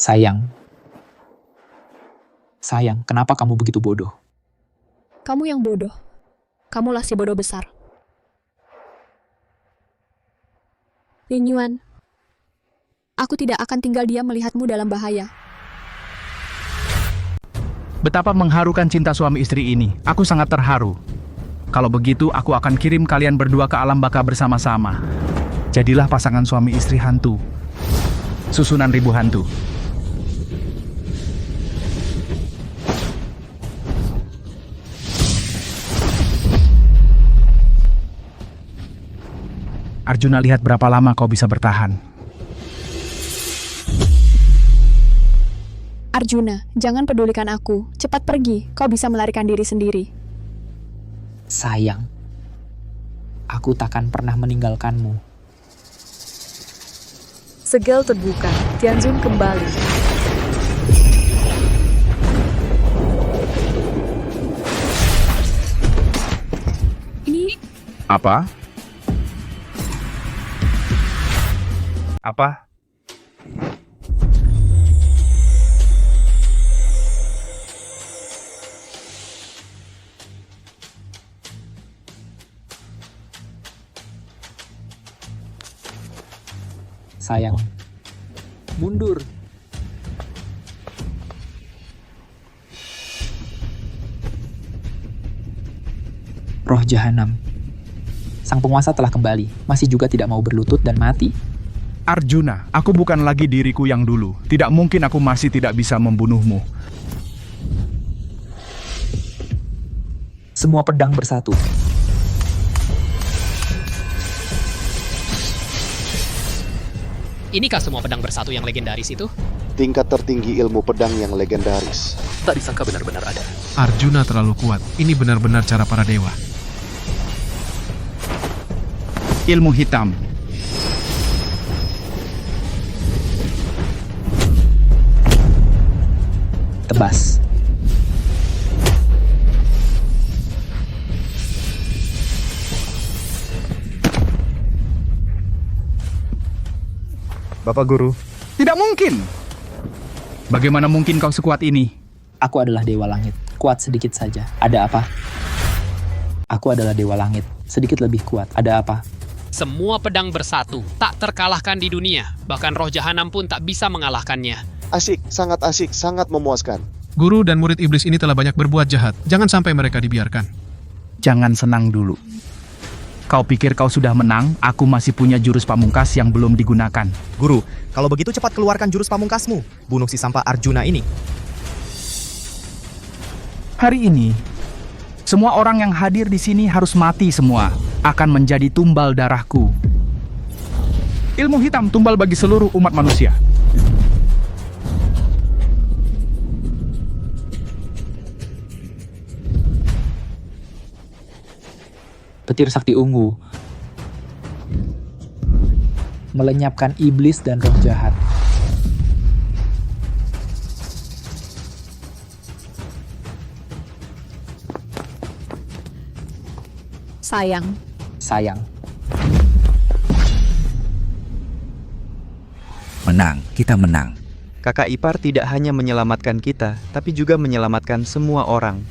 Sayang, kenapa kamu begitu bodoh? Kamu yang bodoh. Kamulah si bodoh besar. Lin Yuan, aku tidak akan tinggal diam melihatmu dalam bahaya. Betapa mengharukan cinta suami istri ini. Aku sangat terharu. Kalau begitu, aku akan kirim kalian berdua ke alam baka bersama-sama. Jadilah pasangan suami istri hantu. Susunan ribu hantu. Arjuna, lihat berapa lama kau bisa bertahan. Arjuna, jangan pedulikan aku. Cepat pergi, kau bisa melarikan diri sendiri. Sayang, aku takkan pernah meninggalkanmu. Segel terbuka, Tianzun kembali. Ini Apa? Apa? Sayang, mundur. Roh Jahanam. Sang penguasa telah kembali, masih juga tidak mau berlutut dan mati. Arjuna, aku bukan lagi diriku yang dulu. Tidak mungkin aku masih tidak bisa membunuhmu. Semua pedang bersatu. Inikah semua pedang bersatu yang legendaris itu? Tingkat tertinggi ilmu pedang yang legendaris. Tak disangka benar-benar ada. Arjuna terlalu kuat. Ini benar-benar cara para dewa. Ilmu hitam. Tebas. Bapak Guru. Tidak mungkin. Bagaimana mungkin kau sekuat ini? Aku adalah Dewa Langit. Kuat sedikit saja. Ada apa? Aku adalah Dewa Langit. Sedikit lebih kuat. Ada apa? Semua pedang bersatu, tak terkalahkan di dunia. Bahkan roh jahanam pun tak bisa mengalahkannya. Asik, sangat memuaskan. Guru dan murid iblis ini telah banyak berbuat jahat. Jangan sampai mereka dibiarkan. Jangan senang dulu. Kau pikir kau sudah menang? Aku masih punya jurus pamungkas yang belum digunakan. Guru, kalau begitu cepat keluarkan jurus pamungkasmu. Bunuh si sampah Arjuna ini. Hari ini, semua orang yang hadir di sini harus mati semua. Akan menjadi tumbal darahku. Ilmu hitam tumbal bagi seluruh umat manusia. Petir sakti ungu melenyapkan iblis dan roh jahat. Sayang. Menang, kita menang. Kakak ipar tidak hanya menyelamatkan kita, tapi juga menyelamatkan semua orang.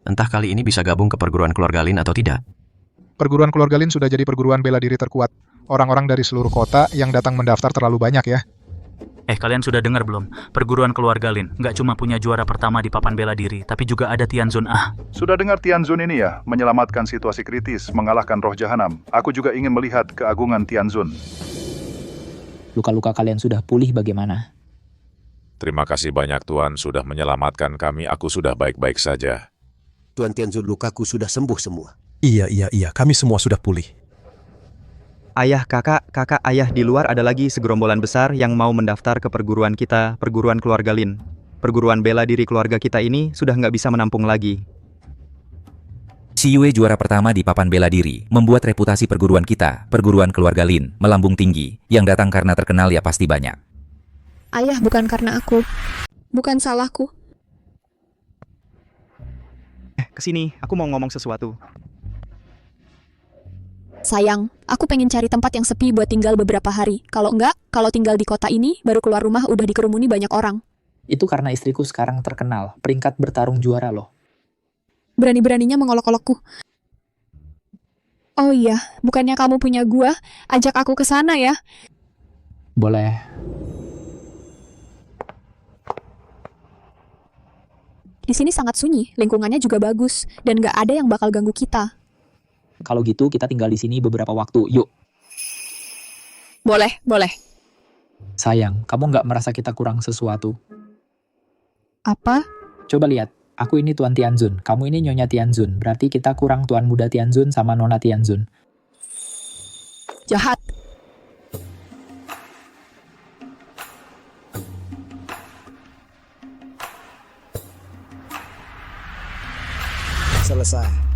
Entah kali ini bisa gabung ke perguruan keluarga Lin atau tidak. Perguruan keluarga Lin sudah jadi perguruan bela diri terkuat. Orang-orang dari seluruh kota yang datang mendaftar terlalu banyak ya. Kalian sudah dengar belum? Perguruan keluarga Lin nggak cuma punya juara pertama di papan bela diri, tapi juga ada Tianzun Ah. Sudah dengar Tianzun ini ya, menyelamatkan situasi kritis, mengalahkan roh jahanam. Aku juga ingin melihat keagungan Tianzun. Luka-luka kalian sudah pulih bagaimana? Terima kasih banyak Tuan sudah menyelamatkan kami. Aku sudah baik-baik saja. Tuan Tianzun, lukaku sudah sembuh semua. Iya, kami semua sudah pulih. Ayah, kakak, ayah, di luar ada lagi segerombolan besar yang mau mendaftar ke perguruan kita, perguruan keluarga Lin. Perguruan bela diri keluarga kita ini sudah nggak bisa menampung lagi. Si Yue juara pertama di papan bela diri, membuat reputasi perguruan kita, perguruan keluarga Lin, melambung tinggi. Yang datang karena terkenal ya pasti banyak. Ayah, bukan karena aku. Bukan salahku. Kesini, aku mau ngomong sesuatu. Sayang, aku pengen cari tempat yang sepi buat tinggal beberapa hari. Kalau enggak, kalau tinggal di kota ini, baru keluar rumah udah dikerumuni banyak orang. Itu karena istriku sekarang terkenal, peringkat bertarung juara loh. Berani-beraninya mengolok-olokku. Oh iya, bukannya kamu punya gua, ajak aku ke sana ya. Boleh. Di sini sangat sunyi, lingkungannya juga bagus, dan gak ada yang bakal ganggu kita. Kalau gitu kita tinggal di sini beberapa waktu, yuk. Boleh. Sayang, kamu nggak merasa kita kurang sesuatu? Apa? Coba lihat, aku ini Tuan Tianzun, kamu ini Nyonya Tianzun. Berarti kita kurang Tuan Muda Tianzun sama Nona Tianzun. Jahat. Selesai.